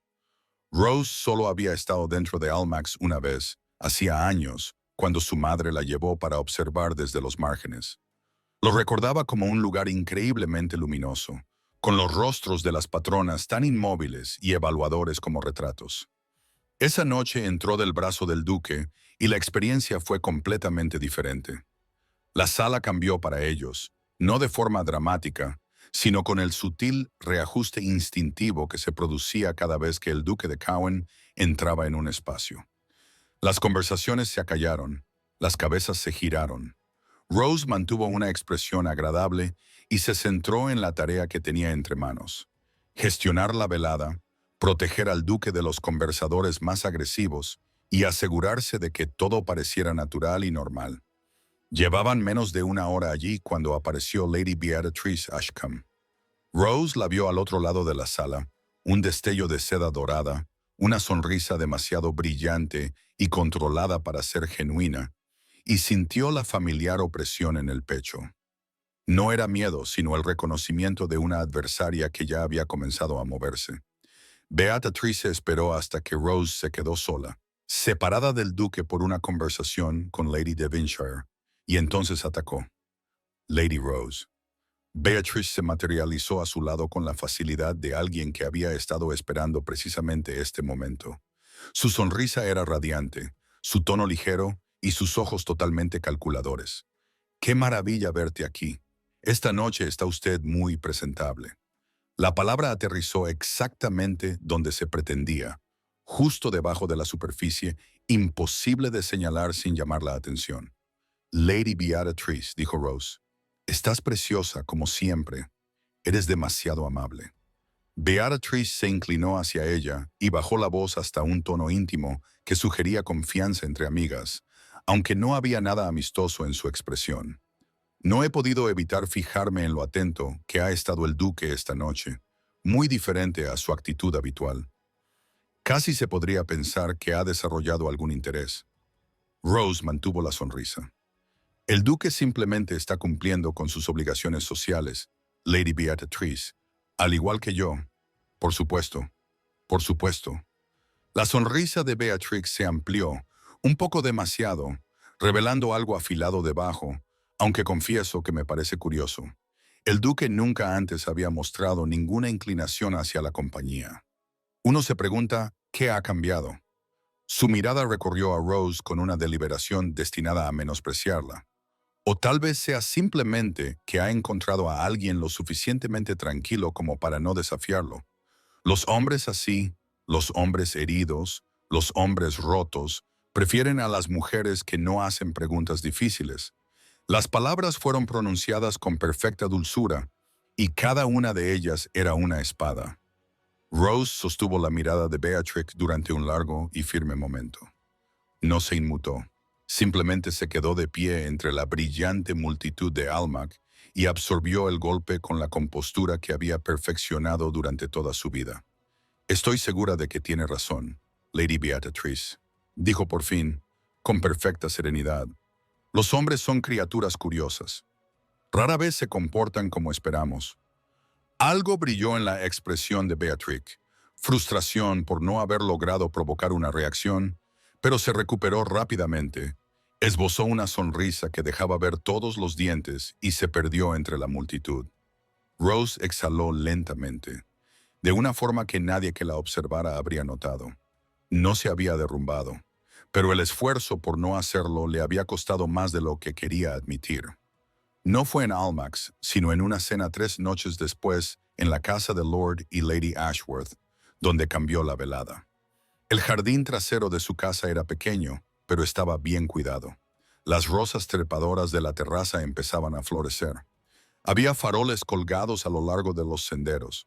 Rose solo había estado dentro de Almax una vez, hacía años, cuando su madre la llevó para observar desde los márgenes. Lo recordaba como un lugar increíblemente luminoso, con los rostros de las patronas tan inmóviles y evaluadores como retratos. Esa noche entró del brazo del duque y la experiencia fue completamente diferente. La sala cambió para ellos, no de forma dramática, sino con el sutil reajuste instintivo que se producía cada vez que el duque de Cowan entraba en un espacio. Las conversaciones se acallaron, las cabezas se giraron. Rose mantuvo una expresión agradable y se centró en la tarea que tenía entre manos: gestionar la velada, proteger al duque de los conversadores más agresivos y asegurarse de que todo pareciera natural y normal. Llevaban menos de una hora allí cuando apareció Lady Beatrice Ashcombe. Rose la vio al otro lado de la sala, un destello de seda dorada, una sonrisa demasiado brillante y controlada para ser genuina, y sintió la familiar opresión en el pecho. No era miedo, sino el reconocimiento de una adversaria que ya había comenzado a moverse. Beatrice esperó hasta que Rose se quedó sola, separada del duque por una conversación con Lady Devonshire, y entonces atacó. Lady Rose. Beatrice se materializó a su lado con la facilidad de alguien que había estado esperando precisamente este momento. Su sonrisa era radiante, su tono ligero y sus ojos totalmente calculadores. ¡Qué maravilla verte aquí! Esta noche está usted muy presentable. La palabra aterrizó exactamente donde se pretendía, justo debajo de la superficie, imposible de señalar sin llamar la atención. Lady Beatrice, dijo Rose, estás preciosa como siempre. Eres demasiado amable. Beatrice se inclinó hacia ella y bajó la voz hasta un tono íntimo que sugería confianza entre amigas, aunque no había nada amistoso en su expresión. No he podido evitar fijarme en lo atento que ha estado el duque esta noche, muy diferente a su actitud habitual. Casi se podría pensar que ha desarrollado algún interés. Rose mantuvo la sonrisa. El duque simplemente está cumpliendo con sus obligaciones sociales, Lady Beatrice, al igual que yo. Por supuesto, por supuesto. La sonrisa de Beatrix se amplió, un poco demasiado, revelando algo afilado debajo, aunque confieso que me parece curioso. El duque nunca antes había mostrado ninguna inclinación hacia la compañía. Uno se pregunta, ¿qué ha cambiado? Su mirada recorrió a Rose con una deliberación destinada a menospreciarla. O tal vez sea simplemente que ha encontrado a alguien lo suficientemente tranquilo como para no desafiarlo. Los hombres así, los hombres heridos, los hombres rotos, prefieren a las mujeres que no hacen preguntas difíciles. Las palabras fueron pronunciadas con perfecta dulzura, y cada una de ellas era una espada. Rose sostuvo la mirada de Beatrix durante un largo y firme momento. No se inmutó. Simplemente se quedó de pie entre la brillante multitud de Almac y absorbió el golpe con la compostura que había perfeccionado durante toda su vida. Estoy segura de que tiene razón, Lady Beatrice, dijo por fin, con perfecta serenidad. Los hombres son criaturas curiosas. Rara vez se comportan como esperamos. Algo brilló en la expresión de Beatrix, frustración por no haber logrado provocar una reacción, pero se recuperó rápidamente, esbozó una sonrisa que dejaba ver todos los dientes y se perdió entre la multitud. Rose exhaló lentamente, de una forma que nadie que la observara habría notado. No se había derrumbado, pero el esfuerzo por no hacerlo le había costado más de lo que quería admitir. No fue en Almax, sino en una cena 3 noches después en la casa de Lord y Lady Ashworth, donde cambió la velada. El jardín trasero de su casa era pequeño, pero estaba bien cuidado. Las rosas trepadoras de la terraza empezaban a florecer. Había faroles colgados a lo largo de los senderos.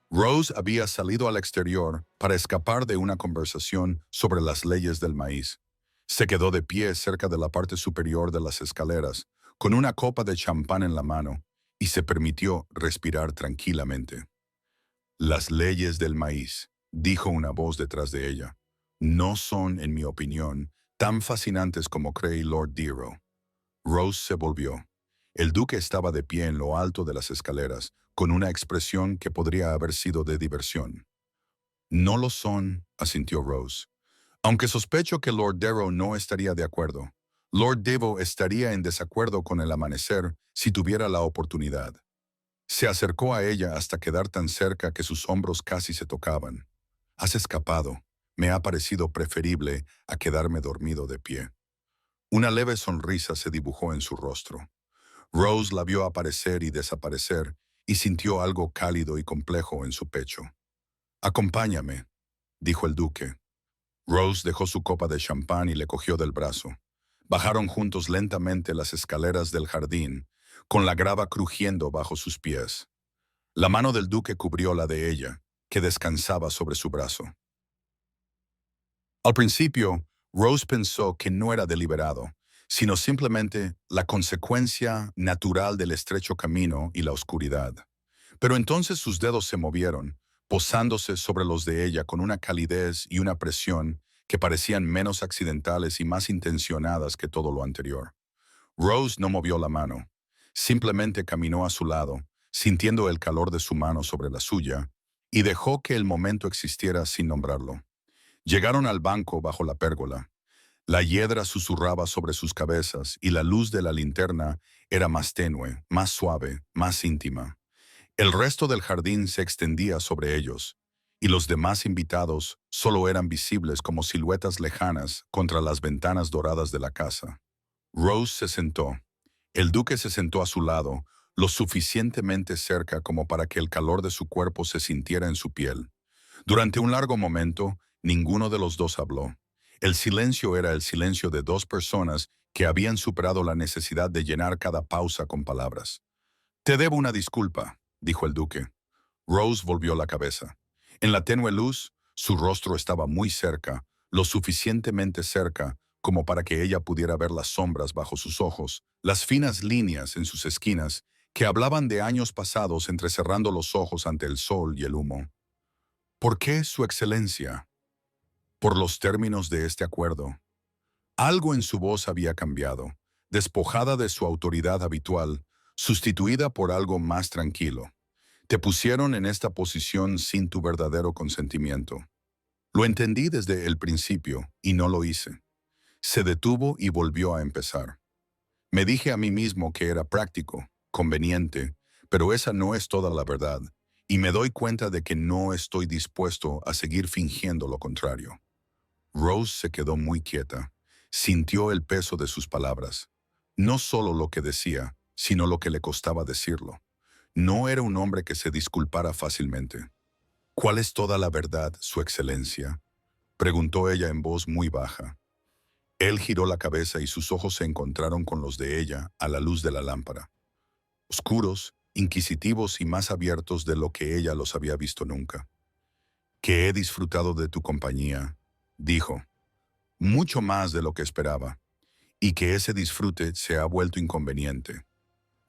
Rose había salido al exterior para escapar de una conversación sobre las leyes del maíz. Se quedó de pie cerca de la parte superior de las escaleras, con una copa de champán en la mano, y se permitió respirar tranquilamente. Las leyes del maíz, dijo una voz detrás de ella, no son, en mi opinión, tan fascinantes como cree Lord Darrow. Rose se volvió. El duque estaba de pie en lo alto de las escaleras, con una expresión que podría haber sido de diversión. No lo son, asintió Rose. Aunque sospecho que Lord Darrow no estaría de acuerdo. Lord Devo estaría en desacuerdo con el amanecer si tuviera la oportunidad. Se acercó a ella hasta quedar tan cerca que sus hombros casi se tocaban. Has escapado. Me ha parecido preferible a quedarme dormido de pie. Una leve sonrisa se dibujó en su rostro. Rose la vio aparecer y desaparecer y sintió algo cálido y complejo en su pecho. Acompáñame, dijo el duque. Rose dejó su copa de champán y le cogió del brazo. Bajaron juntos lentamente las escaleras del jardín, con la grava crujiendo bajo sus pies. La mano del duque cubrió la de ella, que descansaba sobre su brazo. Al principio, Rose pensó que no era deliberado, sino simplemente la consecuencia natural del estrecho camino y la oscuridad. Pero entonces sus dedos se movieron, posándose sobre los de ella con una calidez y una presión que parecían menos accidentales y más intencionadas que todo lo anterior. Rose no movió la mano, simplemente caminó a su lado, sintiendo el calor de su mano sobre la suya, y dejó que el momento existiera sin nombrarlo. Llegaron al banco bajo la pérgola. La hiedra susurraba sobre sus cabezas y la luz de la linterna era más tenue, más suave, más íntima. El resto del jardín se extendía sobre ellos, y los demás invitados solo eran visibles como siluetas lejanas contra las ventanas doradas de la casa. Rose se sentó. El duque se sentó a su lado, lo suficientemente cerca como para que el calor de su cuerpo se sintiera en su piel. Durante un largo momento, ninguno de los dos habló. El silencio era el silencio de dos personas que habían superado la necesidad de llenar cada pausa con palabras. Te debo una disculpa, dijo el duque. Rose volvió la cabeza. En la tenue luz, su rostro estaba muy cerca, lo suficientemente cerca como para que ella pudiera ver las sombras bajo sus ojos, las finas líneas en sus esquinas, que hablaban de años pasados entrecerrando los ojos ante el sol y el humo. ¿Por qué, Su Excelencia? Por los términos de este acuerdo. Algo en su voz había cambiado, despojada de su autoridad habitual, sustituida por algo más tranquilo. Te pusieron en esta posición sin tu verdadero consentimiento. Lo entendí desde el principio y no lo hice. Se detuvo y volvió a empezar. Me dije a mí mismo que era práctico, conveniente, pero esa no es toda la verdad, y me doy cuenta de que no estoy dispuesto a seguir fingiendo lo contrario. Rose se quedó muy quieta. Sintió el peso de sus palabras. No solo lo que decía, sino lo que le costaba decirlo. No era un hombre que se disculpara fácilmente. ¿Cuál es toda la verdad, Su Excelencia? Preguntó ella en voz muy baja. Él giró la cabeza y sus ojos se encontraron con los de ella a la luz de la lámpara. Oscuros, inquisitivos y más abiertos de lo que ella los había visto nunca. Que he disfrutado de tu compañía, dijo, mucho más de lo que esperaba, y que ese disfrute se ha vuelto inconveniente.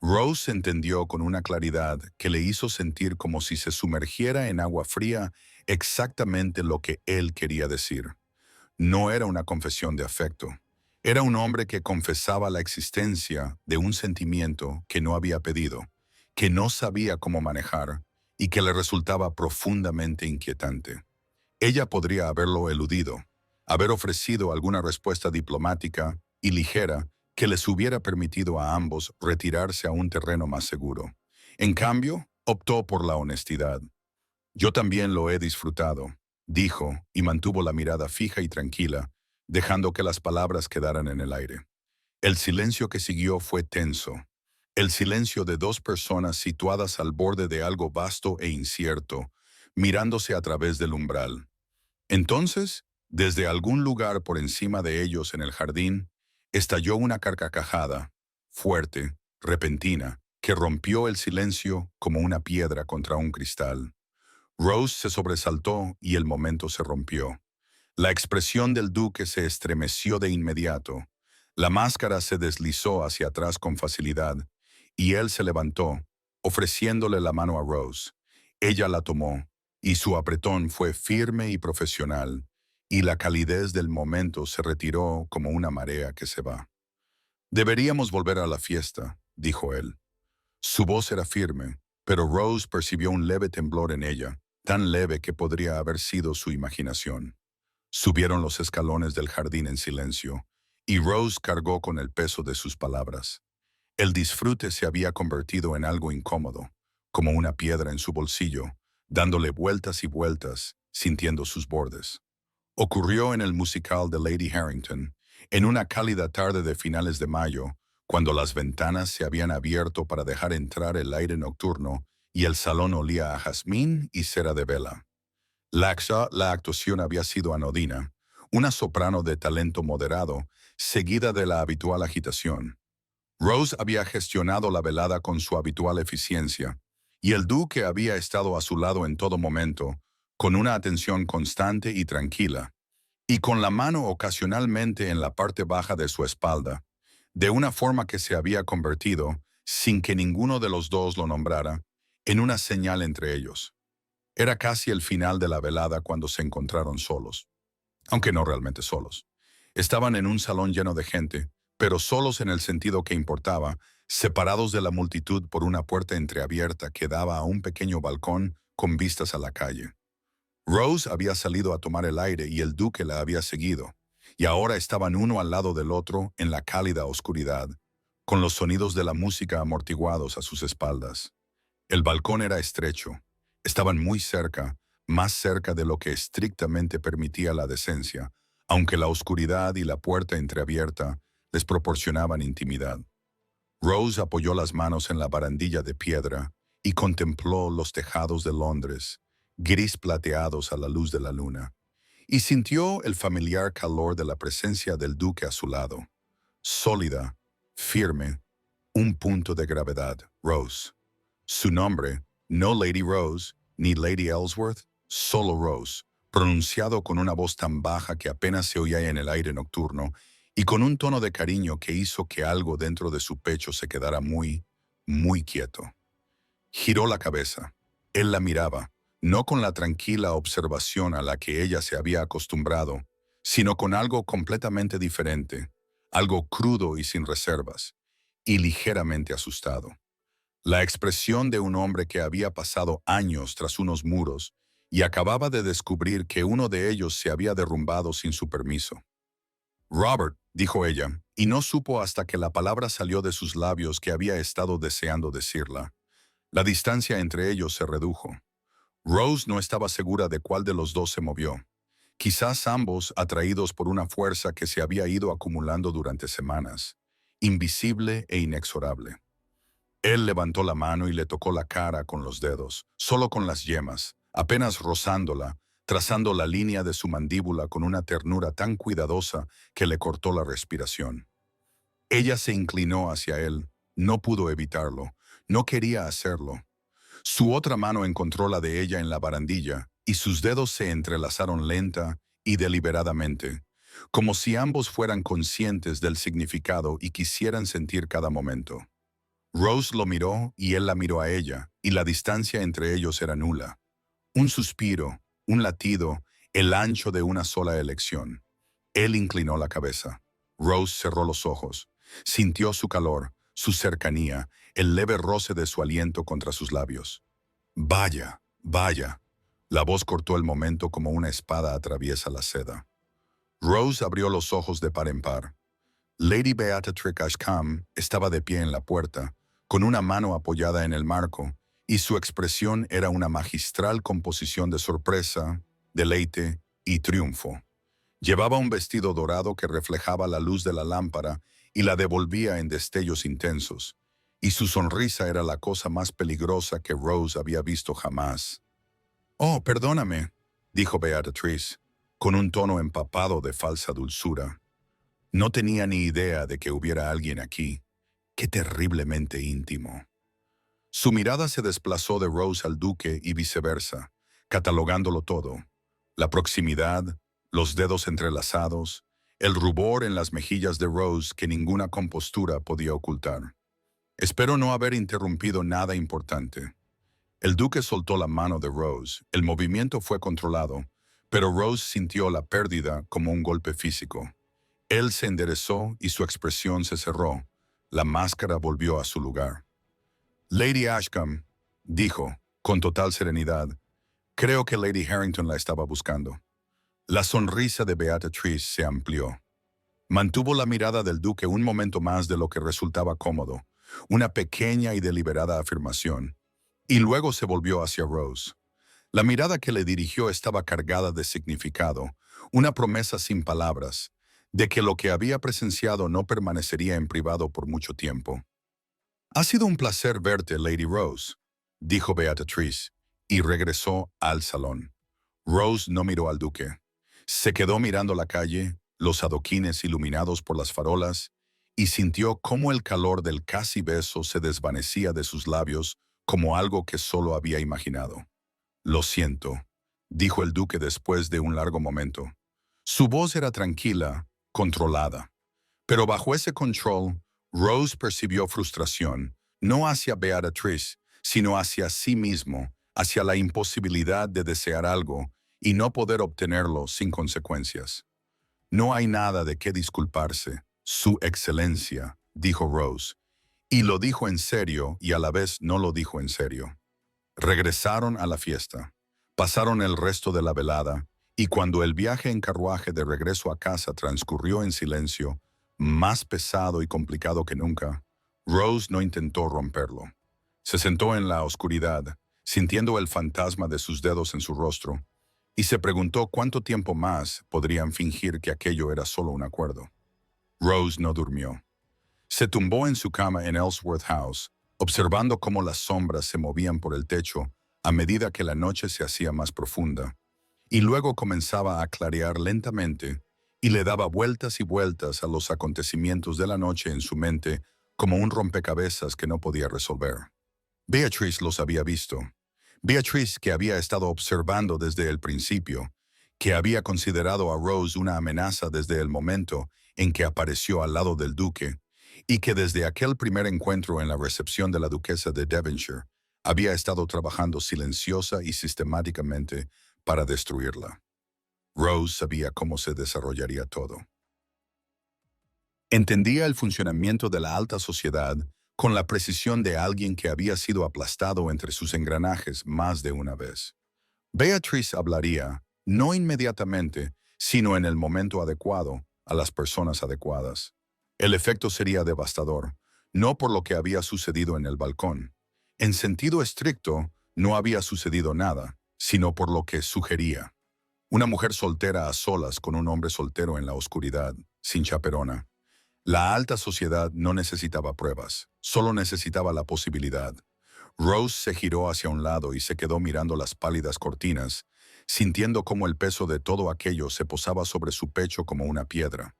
Rose entendió con una claridad que le hizo sentir como si se sumergiera en agua fría exactamente lo que él quería decir. No era una confesión de afecto. Era un hombre que confesaba la existencia de un sentimiento que no había pedido, que no sabía cómo manejar y que le resultaba profundamente inquietante. Ella podría haberlo eludido, haber ofrecido alguna respuesta diplomática y ligera que les hubiera permitido a ambos retirarse a un terreno más seguro. En cambio, optó por la honestidad. Yo también lo he disfrutado, dijo, y mantuvo la mirada fija y tranquila, dejando que las palabras quedaran en el aire. El silencio que siguió fue tenso. El silencio de dos personas situadas al borde de algo vasto e incierto, mirándose a través del umbral. Entonces, desde algún lugar por encima de ellos en el jardín, estalló una carcajada, fuerte, repentina, que rompió el silencio como una piedra contra un cristal. Rose se sobresaltó y el momento se rompió. La expresión del duque se estremeció de inmediato. La máscara se deslizó hacia atrás con facilidad, y él se levantó, ofreciéndole la mano a Rose. Ella la tomó, y su apretón fue firme y profesional, y la calidez del momento se retiró como una marea que se va. «Deberíamos volver a la fiesta», dijo él. Su voz era firme, pero Rose percibió un leve temblor en ella, tan leve que podría haber sido su imaginación. Subieron los escalones del jardín en silencio, y Rose cargó con el peso de sus palabras. El disfrute se había convertido en algo incómodo, como una piedra en su bolsillo, dándole vueltas y vueltas, sintiendo sus bordes. Ocurrió en el musical de Lady Harrington, en una cálida tarde de finales de mayo, cuando las ventanas se habían abierto para dejar entrar el aire nocturno y el salón olía a jazmín y cera de vela. La actuación había sido anodina, una soprano de talento moderado, seguida de la habitual agitación. Rose había gestionado la velada con su habitual eficiencia, y el duque había estado a su lado en todo momento, con una atención constante y tranquila, y con la mano ocasionalmente en la parte baja de su espalda, de una forma que se había convertido, sin que ninguno de los dos lo nombrara, en una señal entre ellos. Era casi el final de la velada cuando se encontraron solos, aunque no realmente solos. Estaban en un salón lleno de gente, pero solos en el sentido que importaba, separados de la multitud por una puerta entreabierta que daba a un pequeño balcón con vistas a la calle. Rose había salido a tomar el aire y el duque la había seguido, y ahora estaban uno al lado del otro en la cálida oscuridad, con los sonidos de la música amortiguados a sus espaldas. El balcón era estrecho. Estaban muy cerca, más cerca de lo que estrictamente permitía la decencia, aunque la oscuridad y la puerta entreabierta les proporcionaban intimidad. Rose apoyó las manos en la barandilla de piedra y contempló los tejados de Londres, gris plateados a la luz de la luna, y sintió el familiar calor de la presencia del duque a su lado. Sólida, firme, un punto de gravedad, Rose. Su nombre, no Lady Rose, ni Lady Ellsworth, solo Rose, pronunciado con una voz tan baja que apenas se oía en el aire nocturno, y con un tono de cariño que hizo que algo dentro de su pecho se quedara muy, muy quieto. Giró la cabeza. Él la miraba, no con la tranquila observación a la que ella se había acostumbrado, sino con algo completamente diferente, algo crudo y sin reservas, y ligeramente asustado. La expresión de un hombre que había pasado años tras unos muros y acababa de descubrir que uno de ellos se había derrumbado sin su permiso. «Robert», dijo ella, y no supo hasta que la palabra salió de sus labios que había estado deseando decirla. La distancia entre ellos se redujo. Rose no estaba segura de cuál de los dos se movió. Quizás ambos atraídos por una fuerza que se había ido acumulando durante semanas, invisible e inexorable. Él levantó la mano y le tocó la cara con los dedos, solo con las yemas, apenas rozándola, trazando la línea de su mandíbula con una ternura tan cuidadosa que le cortó la respiración. Ella se inclinó hacia él, no pudo evitarlo, no quería hacerlo. Su otra mano encontró la de ella en la barandilla y sus dedos se entrelazaron lenta y deliberadamente, como si ambos fueran conscientes del significado y quisieran sentir cada momento. Rose lo miró y él la miró a ella, y la distancia entre ellos era nula. Un suspiro, un latido, el ancho de una sola elección. Él inclinó la cabeza. Rose cerró los ojos. Sintió su calor, su cercanía, el leve roce de su aliento contra sus labios. «Vaya, vaya». La voz cortó el momento como una espada atraviesa la seda. Rose abrió los ojos de par en par. Lady Beatrix Ashcombe estaba de pie en la puerta, con una mano apoyada en el marco, y su expresión era una magistral composición de sorpresa, deleite y triunfo. Llevaba un vestido dorado que reflejaba la luz de la lámpara y la devolvía en destellos intensos, y su sonrisa era la cosa más peligrosa que Rose había visto jamás. «Oh, perdóname», dijo Beatrice, con un tono empapado de falsa dulzura. «No tenía ni idea de que hubiera alguien aquí. Qué terriblemente íntimo». Su mirada se desplazó de Rose al duque y viceversa, catalogándolo todo. La proximidad, los dedos entrelazados, el rubor en las mejillas de Rose que ninguna compostura podía ocultar. «Espero no haber interrumpido nada importante». El duque soltó la mano de Rose. El movimiento fue controlado, Pero Rose sintió la pérdida como un golpe físico. Él se enderezó y su expresión se cerró. La máscara volvió a su lugar. Lady Ashcombe, dijo, con total serenidad, creo que Lady Harrington la estaba buscando. La sonrisa de Beatrice se amplió. Mantuvo la mirada del duque un momento más de lo que resultaba cómodo, una pequeña y deliberada afirmación, y luego se volvió hacia Rose. La mirada que le dirigió estaba cargada de significado, una promesa sin palabras, de que lo que había presenciado no permanecería en privado por mucho tiempo. «Ha sido un placer verte, Lady Rose», dijo Beatrice, y regresó al salón. Rose no miró al duque. Se quedó mirando la calle, los adoquines iluminados por las farolas, y sintió cómo el calor del casi beso se desvanecía de sus labios como algo que solo había imaginado. «Lo siento», dijo el duque después de un largo momento. Su voz era tranquila, controlada. Pero bajo ese control, Rose percibió frustración, no hacia Beatrice, sino hacia sí mismo, hacia la imposibilidad de desear algo y no poder obtenerlo sin consecuencias. «No hay nada de qué disculparse, Su Excelencia», dijo Rose, y lo dijo en serio y a la vez no lo dijo en serio. Regresaron a la fiesta. Pasaron el resto de la velada, y cuando el viaje en carruaje de regreso a casa transcurrió en silencio, más pesado y complicado que nunca, Rose no intentó romperlo. Se sentó en la oscuridad, sintiendo el fantasma de sus dedos en su rostro, y se preguntó cuánto tiempo más podrían fingir que aquello era solo un acuerdo. Rose no durmió. Se tumbó en su cama en Ellsworth House, observando cómo las sombras se movían por el techo a medida que la noche se hacía más profunda, y luego comenzaba a clarear lentamente y le daba vueltas y vueltas a los acontecimientos de la noche en su mente como un rompecabezas que no podía resolver. Beatrice los había visto. Beatrice, que había estado observando desde el principio, que había considerado a Rose una amenaza desde el momento en que apareció al lado del duque, y que desde aquel primer encuentro en la recepción de la duquesa de Devonshire había estado trabajando silenciosa y sistemáticamente para destruirla. Rose sabía cómo se desarrollaría todo. Entendía el funcionamiento de la alta sociedad con la precisión de alguien que había sido aplastado entre sus engranajes más de una vez. Beatrice hablaría, no inmediatamente, sino en el momento adecuado, a las personas adecuadas. El efecto sería devastador, no por lo que había sucedido en el balcón. En sentido estricto, no había sucedido nada, sino por lo que sugería. Una mujer soltera a solas con un hombre soltero en la oscuridad, sin chaperona. La alta sociedad no necesitaba pruebas, solo necesitaba la posibilidad. Rose se giró hacia un lado y se quedó mirando las pálidas cortinas, sintiendo cómo el peso de todo aquello se posaba sobre su pecho como una piedra.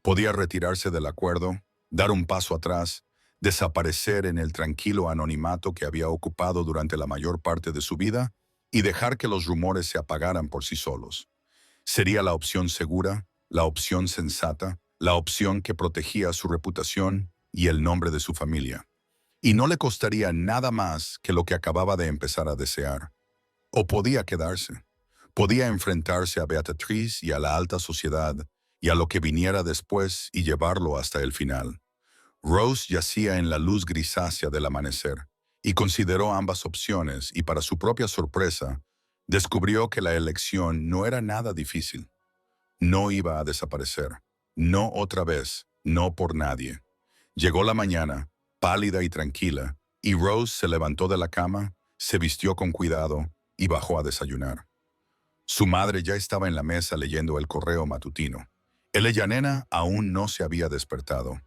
Podía retirarse del acuerdo, dar un paso atrás, desaparecer en el tranquilo anonimato que había ocupado durante la mayor parte de su vida y dejar que los rumores se apagaran por sí solos. Sería la opción segura, la opción sensata, la opción que protegía su reputación y el nombre de su familia. Y no le costaría nada más que lo que acababa de empezar a desear. O podía quedarse. Podía enfrentarse a Beatrice y a la alta sociedad y a lo que viniera después y llevarlo hasta el final. Rose yacía en la luz grisácea del amanecer y consideró ambas opciones y para su propia sorpresa, descubrió que la elección no era nada difícil. No iba a desaparecer. No otra vez, no por nadie. Llegó la mañana, pálida y tranquila, y Rose se levantó de la cama, se vistió con cuidado y bajó a desayunar. Su madre ya estaba en la mesa leyendo el correo matutino. El Ellanena aún no se había despertado.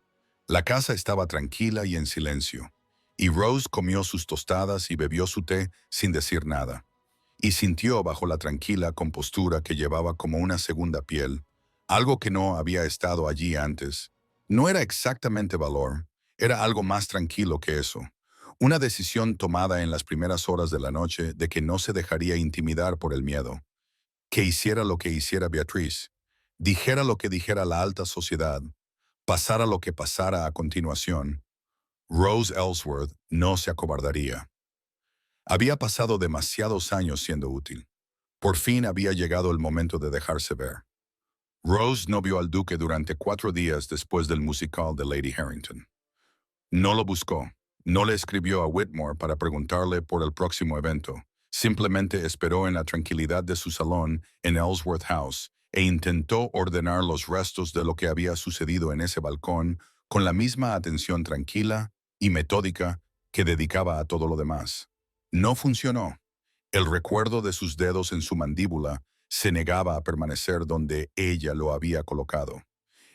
La casa estaba tranquila y en silencio, y Rose comió sus tostadas y bebió su té sin decir nada, y sintió bajo la tranquila compostura que llevaba como una segunda piel, algo que no había estado allí antes. No era exactamente valor, era algo más tranquilo que eso. Una decisión tomada en las primeras horas de la noche de que no se dejaría intimidar por el miedo. Que hiciera lo que hiciera Beatrice, dijera lo que dijera la alta sociedad, pasara lo que pasara a continuación, Rose Ellsworth no se acobardaría. Había pasado demasiados años siendo útil. Por fin había llegado el momento de dejarse ver. Rose no vio al duque durante 4 días después del musical de Lady Harrington. No lo buscó, no le escribió a Whitmore para preguntarle por el próximo evento. Simplemente esperó en la tranquilidad de su salón en Ellsworth House e intentó ordenar los restos de lo que había sucedido en ese balcón con la misma atención tranquila y metódica que dedicaba a todo lo demás. No funcionó. El recuerdo de sus dedos en su mandíbula se negaba a permanecer donde ella lo había colocado.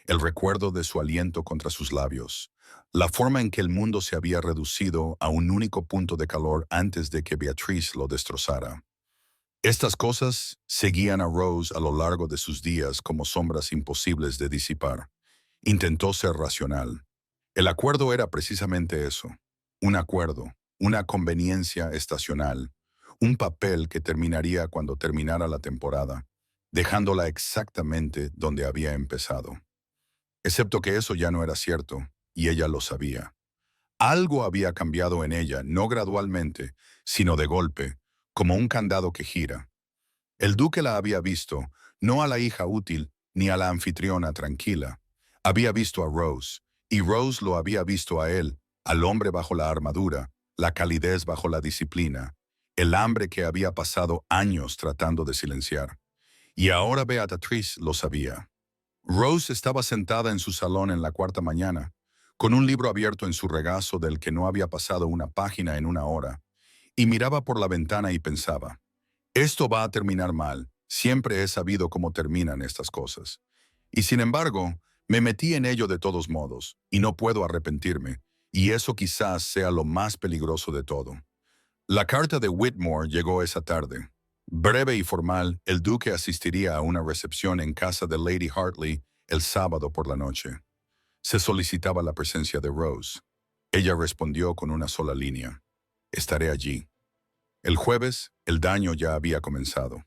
El recuerdo de su aliento contra sus labios, la forma en que el mundo se había reducido a un único punto de calor antes de que Beatrice lo destrozara. Estas cosas seguían a Rose a lo largo de sus días como sombras imposibles de disipar. Intentó ser racional. El acuerdo era precisamente eso, un acuerdo, una conveniencia estacional, un papel que terminaría cuando terminara la temporada, dejándola exactamente donde había empezado. Excepto que eso ya no era cierto, y ella lo sabía. Algo había cambiado en ella, no gradualmente, sino de golpe, como un candado que gira. El duque la había visto, no a la hija útil ni a la anfitriona tranquila. Había visto a Rose, y Rose lo había visto a él, al hombre bajo la armadura, la calidez bajo la disciplina, el hambre que había pasado años tratando de silenciar. Y ahora Beatrice lo sabía. Rose estaba sentada en su salón en la cuarta mañana, con un libro abierto en su regazo del que no había pasado una página en una hora, y miraba por la ventana y pensaba, esto va a terminar mal, siempre he sabido cómo terminan estas cosas. Y sin embargo, me metí en ello de todos modos, y no puedo arrepentirme, y eso quizás sea lo más peligroso de todo. La carta de Whitmore llegó esa tarde. Breve y formal, el duque asistiría a una recepción en casa de Lady Hartley el sábado por la noche. Se solicitaba la presencia de Rose. Ella respondió con una sola línea. Estaré allí. El jueves, el daño ya había comenzado.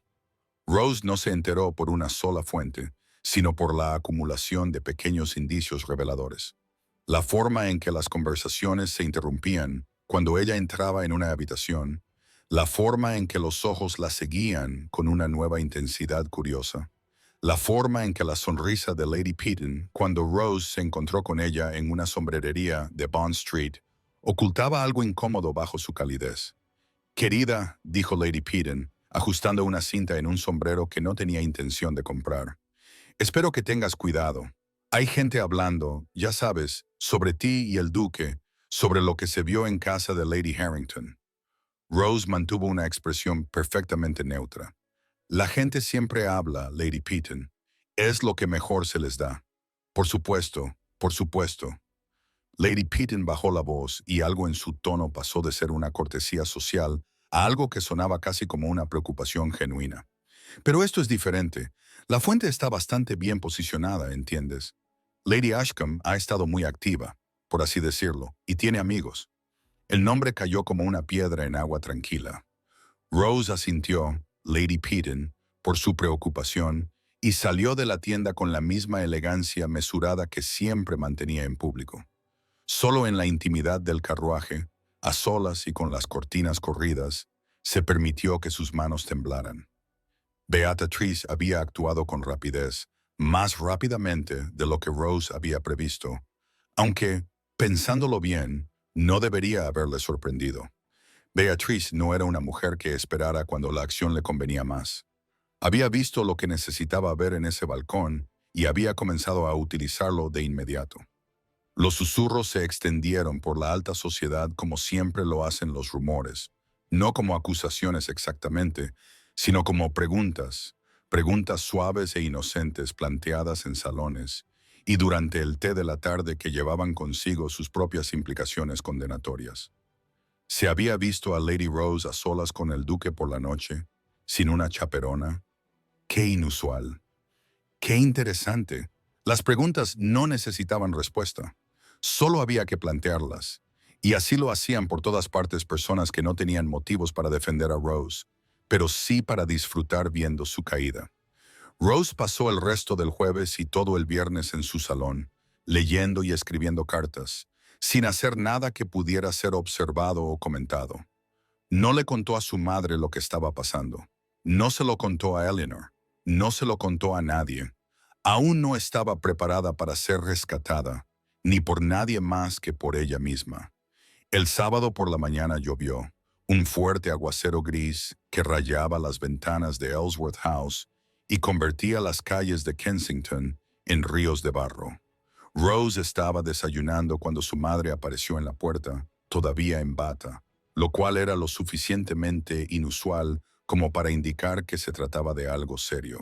Rose no se enteró por una sola fuente, sino por la acumulación de pequeños indicios reveladores. La forma en que las conversaciones se interrumpían cuando ella entraba en una habitación, la forma en que los ojos la seguían con una nueva intensidad curiosa, la forma en que la sonrisa de Lady Peaton, cuando Rose se encontró con ella en una sombrerería de Bond Street, ocultaba algo incómodo bajo su calidez. Querida, dijo Lady Peaton, ajustando una cinta en un sombrero que no tenía intención de comprar. Espero que tengas cuidado. Hay gente hablando, ya sabes, sobre ti y el duque, sobre lo que se vio en casa de Lady Harrington. Rose mantuvo una expresión perfectamente neutra. La gente siempre habla, Lady Peaton. Es lo que mejor se les da. Por supuesto, por supuesto. Lady Peaton bajó la voz y algo en su tono pasó de ser una cortesía social a algo que sonaba casi como una preocupación genuina. Pero esto es diferente. La fuente está bastante bien posicionada, ¿entiendes? Lady Ashcombe ha estado muy activa, por así decirlo, y tiene amigos. El nombre cayó como una piedra en agua tranquila. Rose asintió, Lady Peaton, por su preocupación, y salió de la tienda con la misma elegancia mesurada que siempre mantenía en público. Solo en la intimidad del carruaje, a solas y con las cortinas corridas, se permitió que sus manos temblaran. Beatrice había actuado con rapidez, más rápidamente de lo que Rose había previsto, aunque, pensándolo bien, no debería haberle sorprendido. Beatrice no era una mujer que esperara cuando la acción le convenía más. Había visto lo que necesitaba ver en ese balcón y había comenzado a utilizarlo de inmediato. Los susurros se extendieron por la alta sociedad como siempre lo hacen los rumores, no como acusaciones exactamente, sino como preguntas, preguntas suaves e inocentes planteadas en salones y durante el té de la tarde que llevaban consigo sus propias implicaciones condenatorias. ¿Se había visto a Lady Rose a solas con el duque por la noche, sin una chaperona? ¡Qué inusual! ¡Qué interesante! Las preguntas no necesitaban respuesta. Solo había que plantearlas. Y así lo hacían por todas partes personas que no tenían motivos para defender a Rose, pero sí para disfrutar viendo su caída. Rose pasó el resto del jueves y todo el viernes en su salón, leyendo y escribiendo cartas, sin hacer nada que pudiera ser observado o comentado. No le contó a su madre lo que estaba pasando. No se lo contó a Eleanor. No se lo contó a nadie. Aún no estaba preparada para ser rescatada, ni por nadie más que por ella misma. El sábado por la mañana llovió, un fuerte aguacero gris que rayaba las ventanas de Ellsworth House y convertía las calles de Kensington en ríos de barro. Rose estaba desayunando cuando su madre apareció en la puerta, todavía en bata, lo cual era lo suficientemente inusual como para indicar que se trataba de algo serio.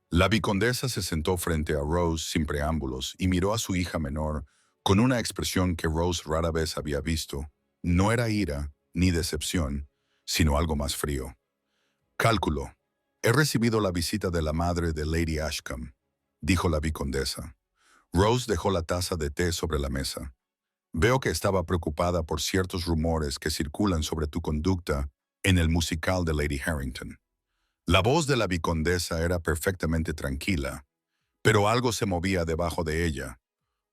La vicondesa se sentó frente a Rose sin preámbulos y miró a su hija menor con una expresión que Rose rara vez había visto. No era ira ni decepción, sino algo más frío. Cálculo. He recibido la visita de la madre de Lady Ashcombe, dijo la vicondesa. Rose dejó la taza de té sobre la mesa. Veo que estaba preocupada por ciertos rumores que circulan sobre tu conducta en el musical de Lady Harrington. La voz de la vicondesa era perfectamente tranquila, pero algo se movía debajo de ella,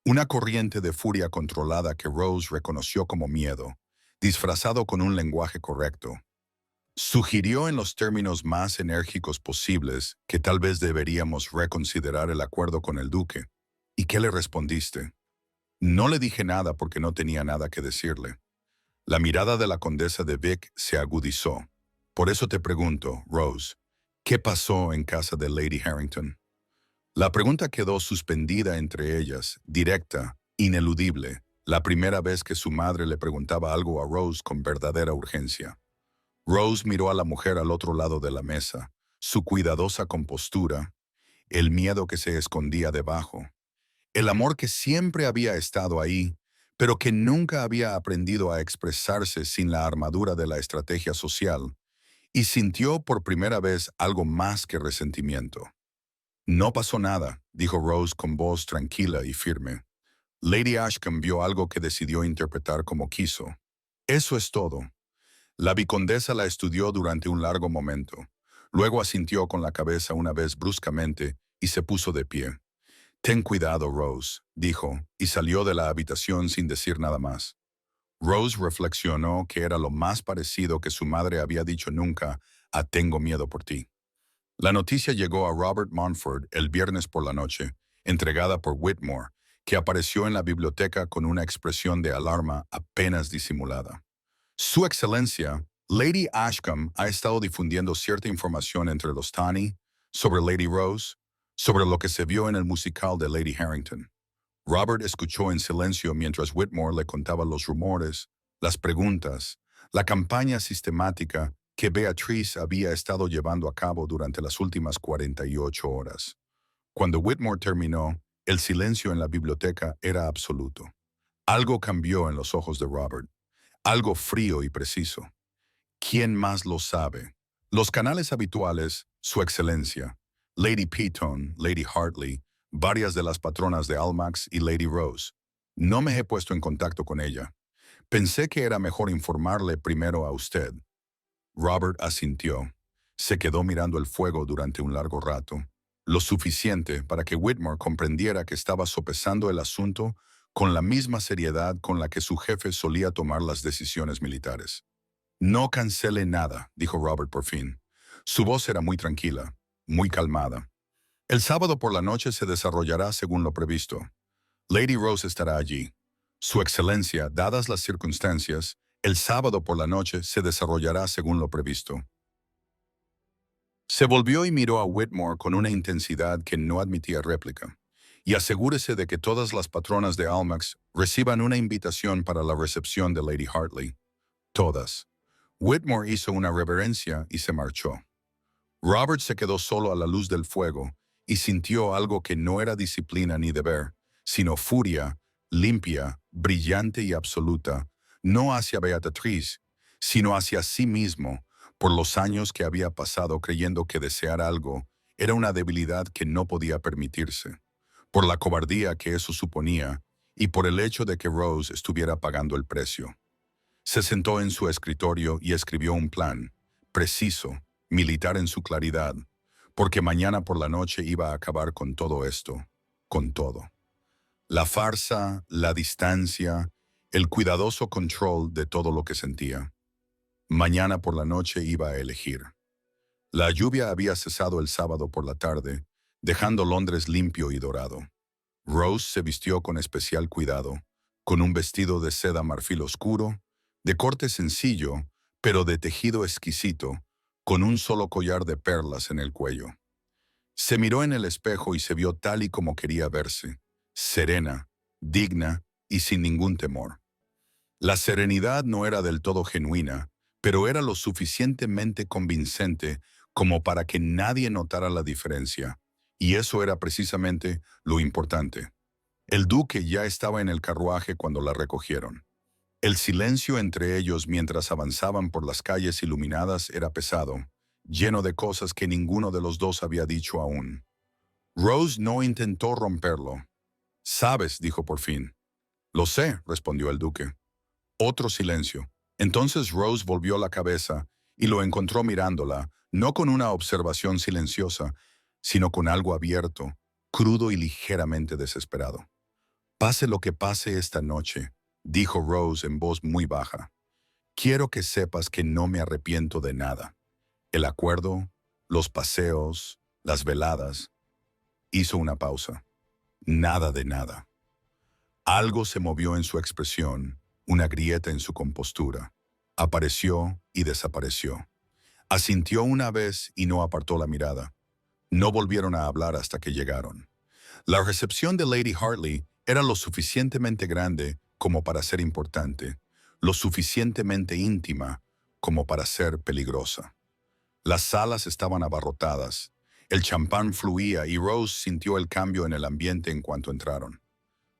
una corriente de furia controlada que Rose reconoció como miedo, disfrazado con un lenguaje correcto. Sugirió en los términos más enérgicos posibles que tal vez deberíamos reconsiderar el acuerdo con el duque. ¿Y qué le respondiste? No le dije nada porque no tenía nada que decirle. La mirada de la condesa de Vic se agudizó. Por eso te pregunto, Rose, ¿qué pasó en casa de Lady Harrington? La pregunta quedó suspendida entre ellas, directa, ineludible, la primera vez que su madre le preguntaba algo a Rose con verdadera urgencia. Rose miró a la mujer al otro lado de la mesa, su cuidadosa compostura, el miedo que se escondía debajo, el amor que siempre había estado ahí, pero que nunca había aprendido a expresarse sin la armadura de la estrategia social, y sintió por primera vez algo más que resentimiento. No pasó nada, dijo Rose con voz tranquila y firme. Lady Ashcombe vio algo que decidió interpretar como quiso. Eso es todo. La vicondesa la estudió durante un largo momento. Luego asintió con la cabeza una vez bruscamente y se puso de pie. Ten cuidado, Rose, dijo, y salió de la habitación sin decir nada más. Rose reflexionó que era lo más parecido que su madre había dicho nunca a tengo miedo por ti. La noticia llegó a Robert Montfort el viernes por la noche, entregada por Whitmore, que apareció en la biblioteca con una expresión de alarma apenas disimulada. Su Excelencia, Lady Ashcombe, ha estado difundiendo cierta información entre los Tani sobre Lady Rose, sobre lo que se vio en el musical de Lady Harrington. Robert escuchó en silencio mientras Whitmore le contaba los rumores, las preguntas, la campaña sistemática que Beatrice había estado llevando a cabo durante las últimas 48 horas. Cuando Whitmore terminó, el silencio en la biblioteca era absoluto. Algo cambió en los ojos de Robert, algo frío y preciso. ¿Quién más lo sabe? Los canales habituales, Su Excelencia, Lady Peaton, Lady Hartley, varias de las patronas de Almax y Lady Rose. No me he puesto en contacto con ella. Pensé que era mejor informarle primero a usted. Robert asintió. Se quedó mirando el fuego durante un largo rato, lo suficiente para que Whitmore comprendiera que estaba sopesando el asunto con la misma seriedad con la que su jefe solía tomar las decisiones militares. No cancele nada, dijo Robert por fin. Su voz era muy tranquila, muy calmada. El sábado por la noche se desarrollará según lo previsto. Lady Rose estará allí. Su Excelencia, dadas las circunstancias, el sábado por la noche se desarrollará según lo previsto. Se volvió y miró a Whitmore con una intensidad que no admitía réplica. Y asegúrese de que todas las patronas de Almax reciban una invitación para la recepción de Lady Hartley. Todas. Whitmore hizo una reverencia y se marchó. Robert se quedó solo a la luz del fuego y sintió algo que no era disciplina ni deber, sino furia, limpia, brillante y absoluta, no hacia Beatriz, sino hacia sí mismo, por los años que había pasado creyendo que desear algo era una debilidad que no podía permitirse, por la cobardía que eso suponía y por el hecho de que Rose estuviera pagando el precio. Se sentó en su escritorio y escribió un plan, preciso, militar en su claridad, porque mañana por la noche iba a acabar con todo esto, con todo. La farsa, la distancia, el cuidadoso control de todo lo que sentía. Mañana por la noche iba a elegir. La lluvia había cesado el sábado por la tarde, dejando Londres limpio y dorado. Rose se vistió con especial cuidado, con un vestido de seda marfil oscuro, de corte sencillo, pero de tejido exquisito, con un solo collar de perlas en el cuello. Se miró en el espejo y se vio tal y como quería verse, serena, digna y sin ningún temor. La serenidad no era del todo genuina, pero era lo suficientemente convincente como para que nadie notara la diferencia, y eso era precisamente lo importante. El duque ya estaba en el carruaje cuando la recogieron. El silencio entre ellos mientras avanzaban por las calles iluminadas era pesado, lleno de cosas que ninguno de los dos había dicho aún. Rose no intentó romperlo. «Sabes», dijo por fin. «Lo sé», respondió el duque. Otro silencio. Entonces Rose volvió la cabeza y lo encontró mirándola, no con una observación silenciosa, sino con algo abierto, crudo y ligeramente desesperado. «Pase lo que pase esta noche», dijo Rose en voz muy baja. «Quiero que sepas que no me arrepiento de nada. El acuerdo, los paseos, las veladas». Hizo una pausa. Nada de nada. Algo se movió en su expresión, una grieta en su compostura. Apareció y desapareció. Asintió una vez y no apartó la mirada. No volvieron a hablar hasta que llegaron. La recepción de Lady Hartley era lo suficientemente grande como para ser importante, lo suficientemente íntima como para ser peligrosa. Las salas estaban abarrotadas, el champán fluía y Rose sintió el cambio en el ambiente en cuanto entraron.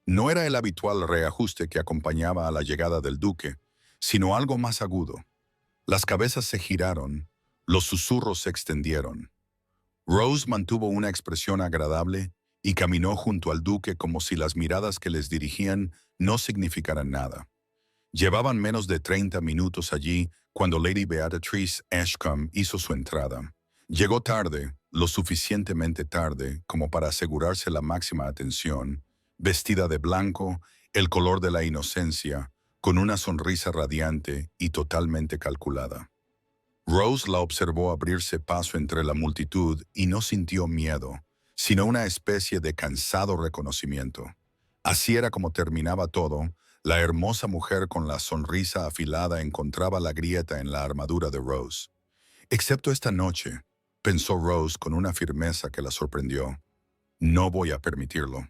No era el habitual reajuste que acompañaba a la llegada del duque, sino algo más agudo. Las cabezas se giraron, los susurros se extendieron. Rose mantuvo una expresión agradable y caminó junto al duque como si las miradas que les dirigían no significaran nada. Llevaban menos de 30 minutos allí cuando Lady Beatrice Ashcombe hizo su entrada. Llegó tarde, lo suficientemente tarde como para asegurarse la máxima atención, vestida de blanco, el color de la inocencia, con una sonrisa radiante y totalmente calculada. Rose la observó abrirse paso entre la multitud y no sintió miedo, sino una especie de cansado reconocimiento. Así era como terminaba todo. La hermosa mujer con la sonrisa afilada encontraba la grieta en la armadura de Rose. «Excepto esta noche», pensó Rose con una firmeza que la sorprendió. «No voy a permitirlo».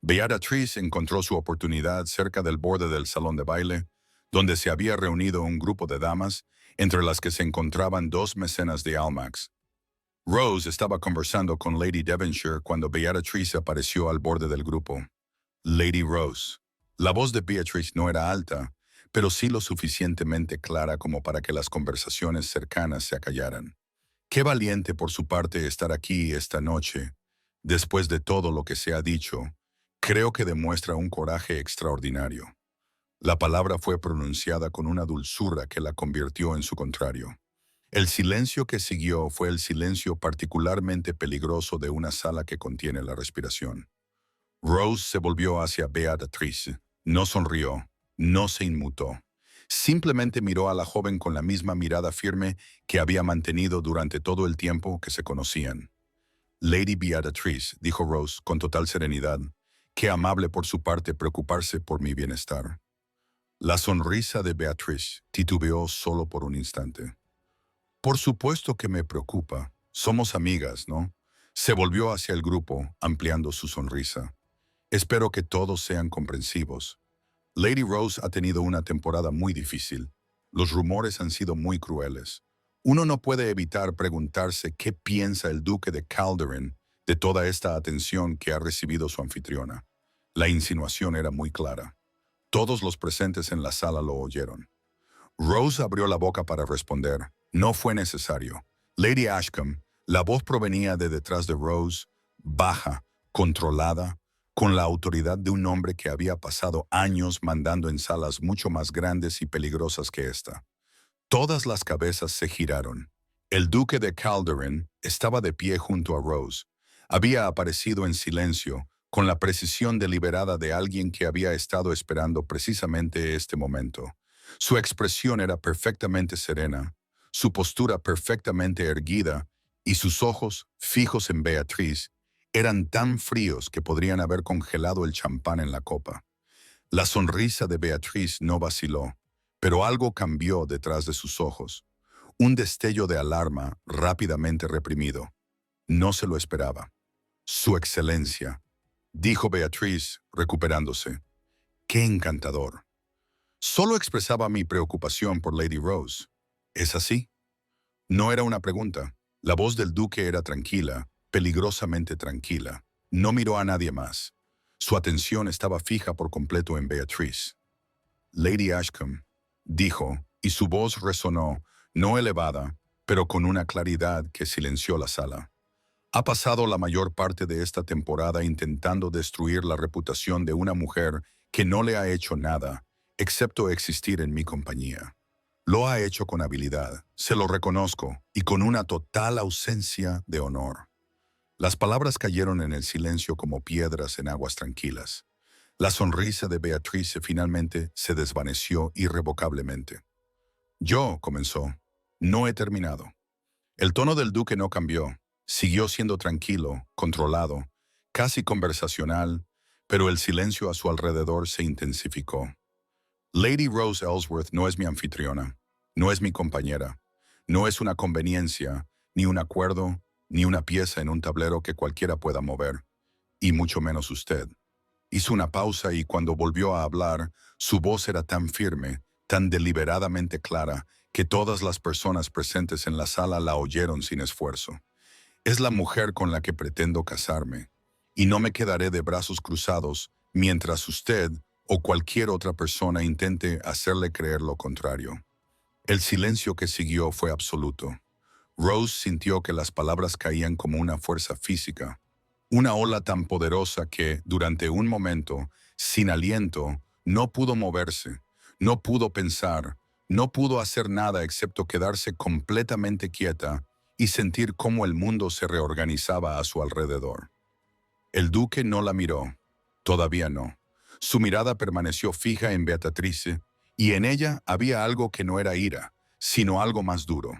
Beatrice encontró su oportunidad cerca del borde del salón de baile, donde se había reunido un grupo de damas, entre las que se encontraban dos mecenas de Almax. Rose estaba conversando con Lady Devonshire cuando Beatrice apareció al borde del grupo. Lady Rose. La voz de Beatrice no era alta, pero sí lo suficientemente clara como para que las conversaciones cercanas se acallaran. «Qué valiente por su parte estar aquí esta noche. Después de todo lo que se ha dicho, creo que demuestra un coraje extraordinario». La palabra fue pronunciada con una dulzura que la convirtió en su contrario. El silencio que siguió fue el silencio particularmente peligroso de una sala que contiene la respiración. Rose se volvió hacia Beatrice. No sonrió, no se inmutó. Simplemente miró a la joven con la misma mirada firme que había mantenido durante todo el tiempo que se conocían. «Lady Beatrice», dijo Rose con total serenidad, «qué amable por su parte preocuparse por mi bienestar». La sonrisa de Beatrice titubeó solo por un instante. «Por supuesto que me preocupa. Somos amigas, ¿no?». Se volvió hacia el grupo, ampliando su sonrisa. «Espero que todos sean comprensivos. Lady Rose ha tenido una temporada muy difícil. Los rumores han sido muy crueles. Uno no puede evitar preguntarse qué piensa el duque de Calderon de toda esta atención que ha recibido su anfitriona». La insinuación era muy clara. Todos los presentes en la sala lo oyeron. Rose abrió la boca para responder. No fue necesario. Lady Ashcombe, la voz provenía de detrás de Rose, baja, controlada, con la autoridad de un hombre que había pasado años mandando en salas mucho más grandes y peligrosas que esta. Todas las cabezas se giraron. El duque de Calderon estaba de pie junto a Rose. Había aparecido en silencio, con la precisión deliberada de alguien que había estado esperando precisamente este momento. Su expresión era perfectamente serena, su postura perfectamente erguida y sus ojos, fijos en Beatriz, eran tan fríos que podrían haber congelado el champán en la copa. La sonrisa de Beatriz no vaciló, pero algo cambió detrás de sus ojos. Un destello de alarma rápidamente reprimido. No se lo esperaba. Su excelencia, dijo Beatriz, recuperándose. ¡Qué encantador! Solo expresaba mi preocupación por Lady Rose. ¿Es así? No era una pregunta. La voz del duque era tranquila, peligrosamente tranquila. No miró a nadie más. Su atención estaba fija por completo en Beatriz. Lady Ashcombe, dijo, y su voz resonó, no elevada, pero con una claridad que silenció la sala. Ha pasado la mayor parte de esta temporada intentando destruir la reputación de una mujer que no le ha hecho nada, excepto existir en mi compañía. Lo ha hecho con habilidad, se lo reconozco, y con una total ausencia de honor. Las palabras cayeron en el silencio como piedras en aguas tranquilas. La sonrisa de Beatriz finalmente se desvaneció irrevocablemente. Yo, comenzó. No he terminado. El tono del duque no cambió. Siguió siendo tranquilo, controlado, casi conversacional, pero el silencio a su alrededor se intensificó. Lady Rose Ellsworth no es mi anfitriona, no es mi compañera, no es una conveniencia, ni un acuerdo, ni una pieza en un tablero que cualquiera pueda mover, y mucho menos usted. Hizo una pausa y cuando volvió a hablar, su voz era tan firme, tan deliberadamente clara, que todas las personas presentes en la sala la oyeron sin esfuerzo. Es la mujer con la que pretendo casarme, y no me quedaré de brazos cruzados mientras usted o cualquier otra persona intente hacerle creer lo contrario. El silencio que siguió fue absoluto. Rose sintió que las palabras caían como una fuerza física, una ola tan poderosa que, durante un momento, sin aliento, no pudo moverse, no pudo pensar, no pudo hacer nada excepto quedarse completamente quieta y sentir cómo el mundo se reorganizaba a su alrededor. El duque no la miró, todavía no. Su mirada permaneció fija en Beatrice, y en ella había algo que no era ira, sino algo más duro.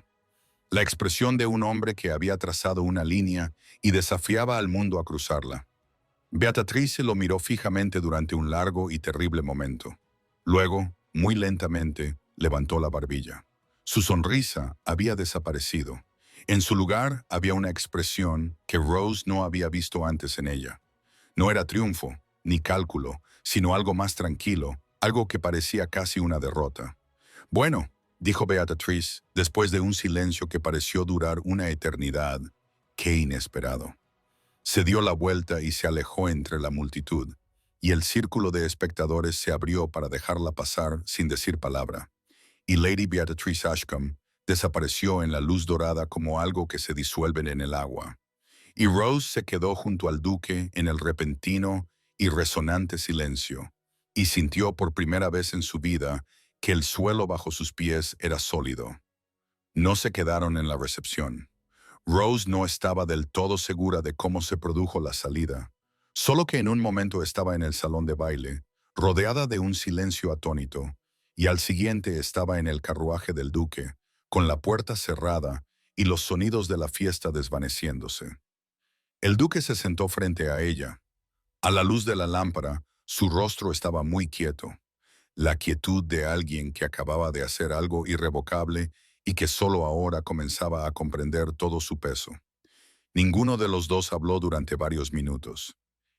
La expresión de un hombre que había trazado una línea y desafiaba al mundo a cruzarla. Beatrice lo miró fijamente durante un largo y terrible momento. Luego, muy lentamente, levantó la barbilla. Su sonrisa había desaparecido. En su lugar había una expresión que Rose no había visto antes en ella. No era triunfo, ni cálculo, sino algo más tranquilo, algo que parecía casi una derrota. Bueno, dijo Beatrice, después de un silencio que pareció durar una eternidad. Qué inesperado. Se dio la vuelta y se alejó entre la multitud, y el círculo de espectadores se abrió para dejarla pasar sin decir palabra. Y Lady Beatrice Ashcombe desapareció en la luz dorada como algo que se disuelve en el agua. Y Rose se quedó junto al duque en el repentino y resonante silencio, y sintió por primera vez en su vida que el suelo bajo sus pies era sólido. No se quedaron en la recepción. Rose no estaba del todo segura de cómo se produjo la salida, solo que en un momento estaba en el salón de baile, rodeada de un silencio atónito, y al siguiente estaba en el carruaje del duque, con la puerta cerrada y los sonidos de la fiesta desvaneciéndose. El duque se sentó frente a ella. A la luz de la lámpara, su rostro estaba muy quieto, la quietud de alguien que acababa de hacer algo irrevocable y que solo ahora comenzaba a comprender todo su peso. Ninguno de los dos habló durante varios minutos.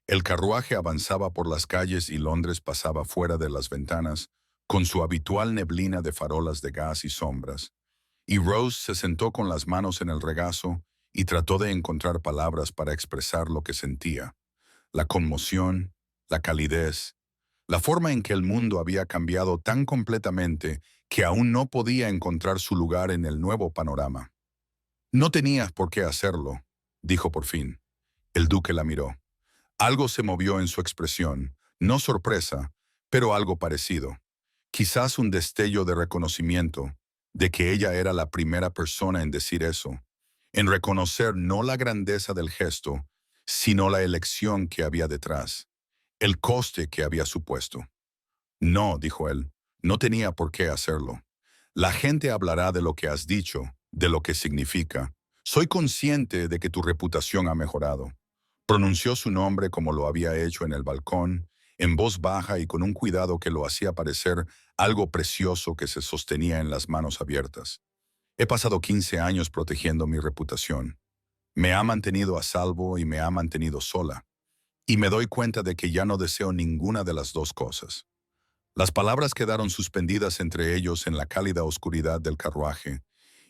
El carruaje avanzaba por las calles y Londres pasaba fuera de las ventanas, con su habitual neblina de farolas de gas y sombras. Y Rose se sentó con las manos en el regazo y trató de encontrar palabras para expresar lo que sentía. La conmoción, la calidez, la forma en que el mundo había cambiado tan completamente que aún no podía encontrar su lugar en el nuevo panorama. No tenías por qué hacerlo, dijo por fin. El duque la miró. Algo se movió en su expresión, no sorpresa, pero algo parecido. Quizás un destello de reconocimiento, de que ella era la primera persona en decir eso, en reconocer no la grandeza del gesto, sino la elección que había detrás, el coste que había supuesto. No, dijo él, no tenía por qué hacerlo. La gente hablará de lo que has dicho, de lo que significa. Soy consciente de que tu reputación ha mejorado. Pronunció su nombre como lo había hecho en el balcón, en voz baja y con un cuidado que lo hacía parecer algo precioso que se sostenía en las manos abiertas. He pasado 15 años protegiendo mi reputación. Me ha mantenido a salvo y me ha mantenido sola. Y me doy cuenta de que ya no deseo ninguna de las dos cosas. Las palabras quedaron suspendidas entre ellos en la cálida oscuridad del carruaje,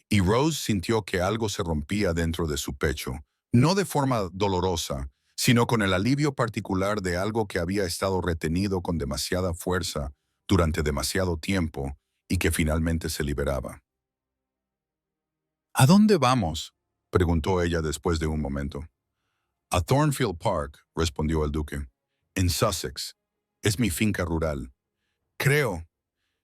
y Rose sintió que algo se rompía dentro de su pecho, no de forma dolorosa, sino con el alivio particular de algo que había estado retenido con demasiada fuerza durante demasiado tiempo y que finalmente se liberaba. ¿A dónde vamos?, preguntó ella después de un momento. A Thornfield Park, respondió el duque. En Sussex. Es mi finca rural. Creo.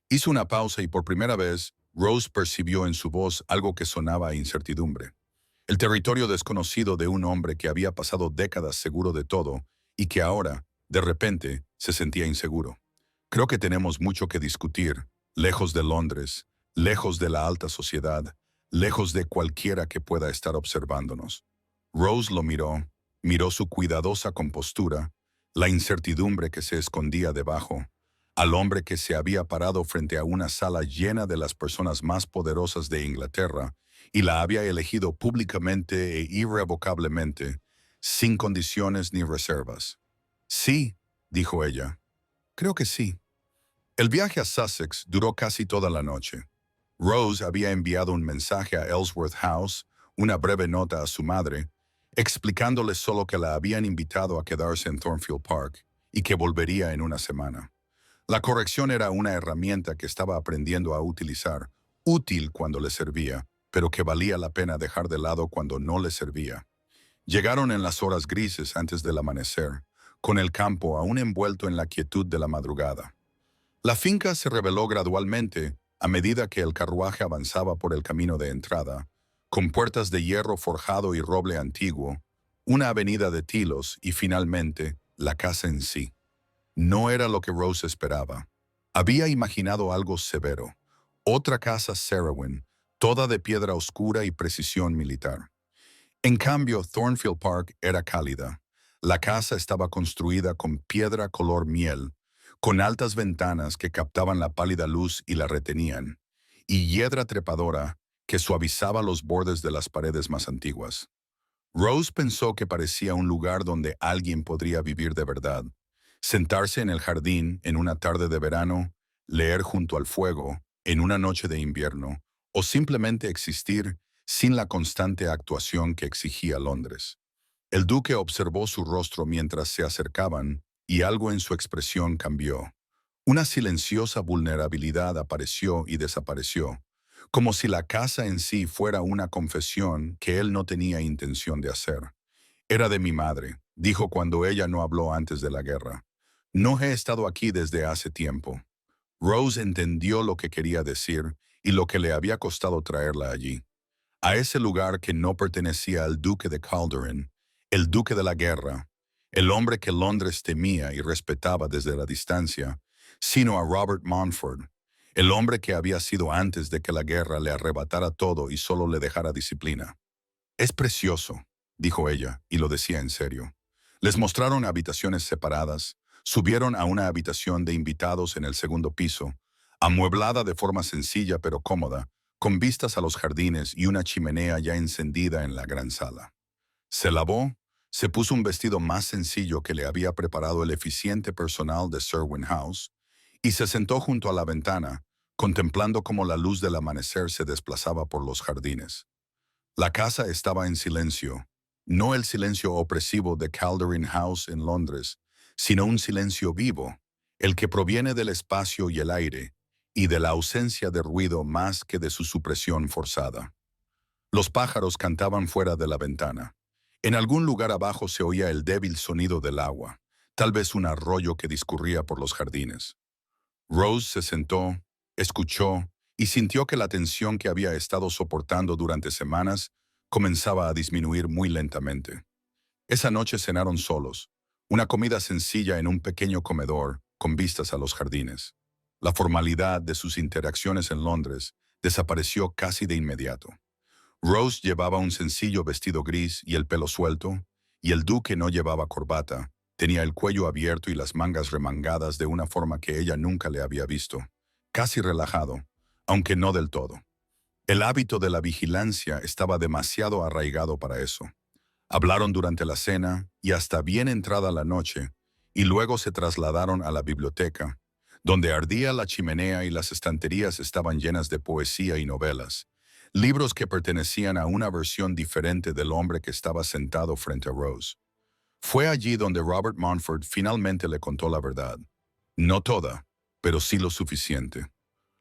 Hizo una pausa y por primera vez, Rose percibió en su voz algo que sonaba a incertidumbre. El territorio desconocido de un hombre que había pasado décadas seguro de todo y que ahora, de repente, se sentía inseguro. Creo que tenemos mucho que discutir, lejos de Londres, lejos de la alta sociedad, lejos de cualquiera que pueda estar observándonos. Rose lo miró su cuidadosa compostura, la incertidumbre que se escondía debajo, al hombre que se había parado frente a una sala llena de las personas más poderosas de Inglaterra y la había elegido públicamente e irrevocablemente, sin condiciones ni reservas. Sí, dijo ella, creo que sí. El viaje a Sussex duró casi toda la noche. Rose había enviado un mensaje a Ellsworth House, una breve nota a su madre, explicándole solo que la habían invitado a quedarse en Thornfield Park y que volvería en una semana. La corrección era una herramienta que estaba aprendiendo a utilizar, útil cuando le servía, pero que valía la pena dejar de lado cuando no le servía. Llegaron en las horas grises antes del amanecer, con el campo aún envuelto en la quietud de la madrugada. La finca se reveló gradualmente a medida que el carruaje avanzaba por el camino de entrada, con puertas de hierro forjado y roble antiguo, una avenida de tilos y finalmente la casa en sí. No era lo que Rose esperaba. Había imaginado algo severo, otra casa Sarewin, toda de piedra oscura y precisión militar. En cambio, Thornfield Park era cálida. La casa estaba construida con piedra color miel, con altas ventanas que captaban la pálida luz y la retenían, y hiedra trepadora que suavizaba los bordes de las paredes más antiguas. Rose pensó que parecía un lugar donde alguien podría vivir de verdad, sentarse en el jardín en una tarde de verano, leer junto al fuego en una noche de invierno, o simplemente existir sin la constante actuación que exigía Londres. El duque observó su rostro mientras se acercaban y algo en su expresión cambió. Una silenciosa vulnerabilidad apareció y desapareció, como si la casa en sí fuera una confesión que él no tenía intención de hacer. Era de mi madre, dijo cuando ella no habló antes de la guerra. No he estado aquí desde hace tiempo. Rose entendió lo que quería decir y lo que le había costado traerla allí. A ese lugar que no pertenecía al duque de Calderon, el duque de la guerra, el hombre que Londres temía y respetaba desde la distancia, sino a Robert Montfort, el hombre que había sido antes de que la guerra le arrebatara todo y solo le dejara disciplina. Es precioso, dijo ella, y lo decía en serio. Les mostraron habitaciones separadas, subieron a una habitación de invitados en el segundo piso, amueblada de forma sencilla pero cómoda, con vistas a los jardines y una chimenea ya encendida en la gran sala. Se lavó, se puso un vestido más sencillo que le había preparado el eficiente personal de Selwyn House, y se sentó junto a la ventana, contemplando cómo la luz del amanecer se desplazaba por los jardines. La casa estaba en silencio, no el silencio opresivo de Calderon House en Londres, sino un silencio vivo, el que proviene del espacio y el aire, y de la ausencia de ruido más que de su supresión forzada. Los pájaros cantaban fuera de la ventana. En algún lugar abajo se oía el débil sonido del agua, tal vez un arroyo que discurría por los jardines. Rose se sentó, escuchó y sintió que la tensión que había estado soportando durante semanas comenzaba a disminuir muy lentamente. Esa noche cenaron solos, una comida sencilla en un pequeño comedor con vistas a los jardines. La formalidad de sus interacciones en Londres desapareció casi de inmediato. Rose llevaba un sencillo vestido gris y el pelo suelto, y el duque no llevaba corbata. Tenía el cuello abierto y las mangas remangadas de una forma que ella nunca le había visto. Casi relajado, aunque no del todo. El hábito de la vigilancia estaba demasiado arraigado para eso. Hablaron durante la cena y hasta bien entrada la noche, y luego se trasladaron a la biblioteca, donde ardía la chimenea y las estanterías estaban llenas de poesía y novelas, libros que pertenecían a una versión diferente del hombre que estaba sentado frente a Rose. Fue allí donde Robert Montfort finalmente le contó la verdad. No toda, pero sí lo suficiente.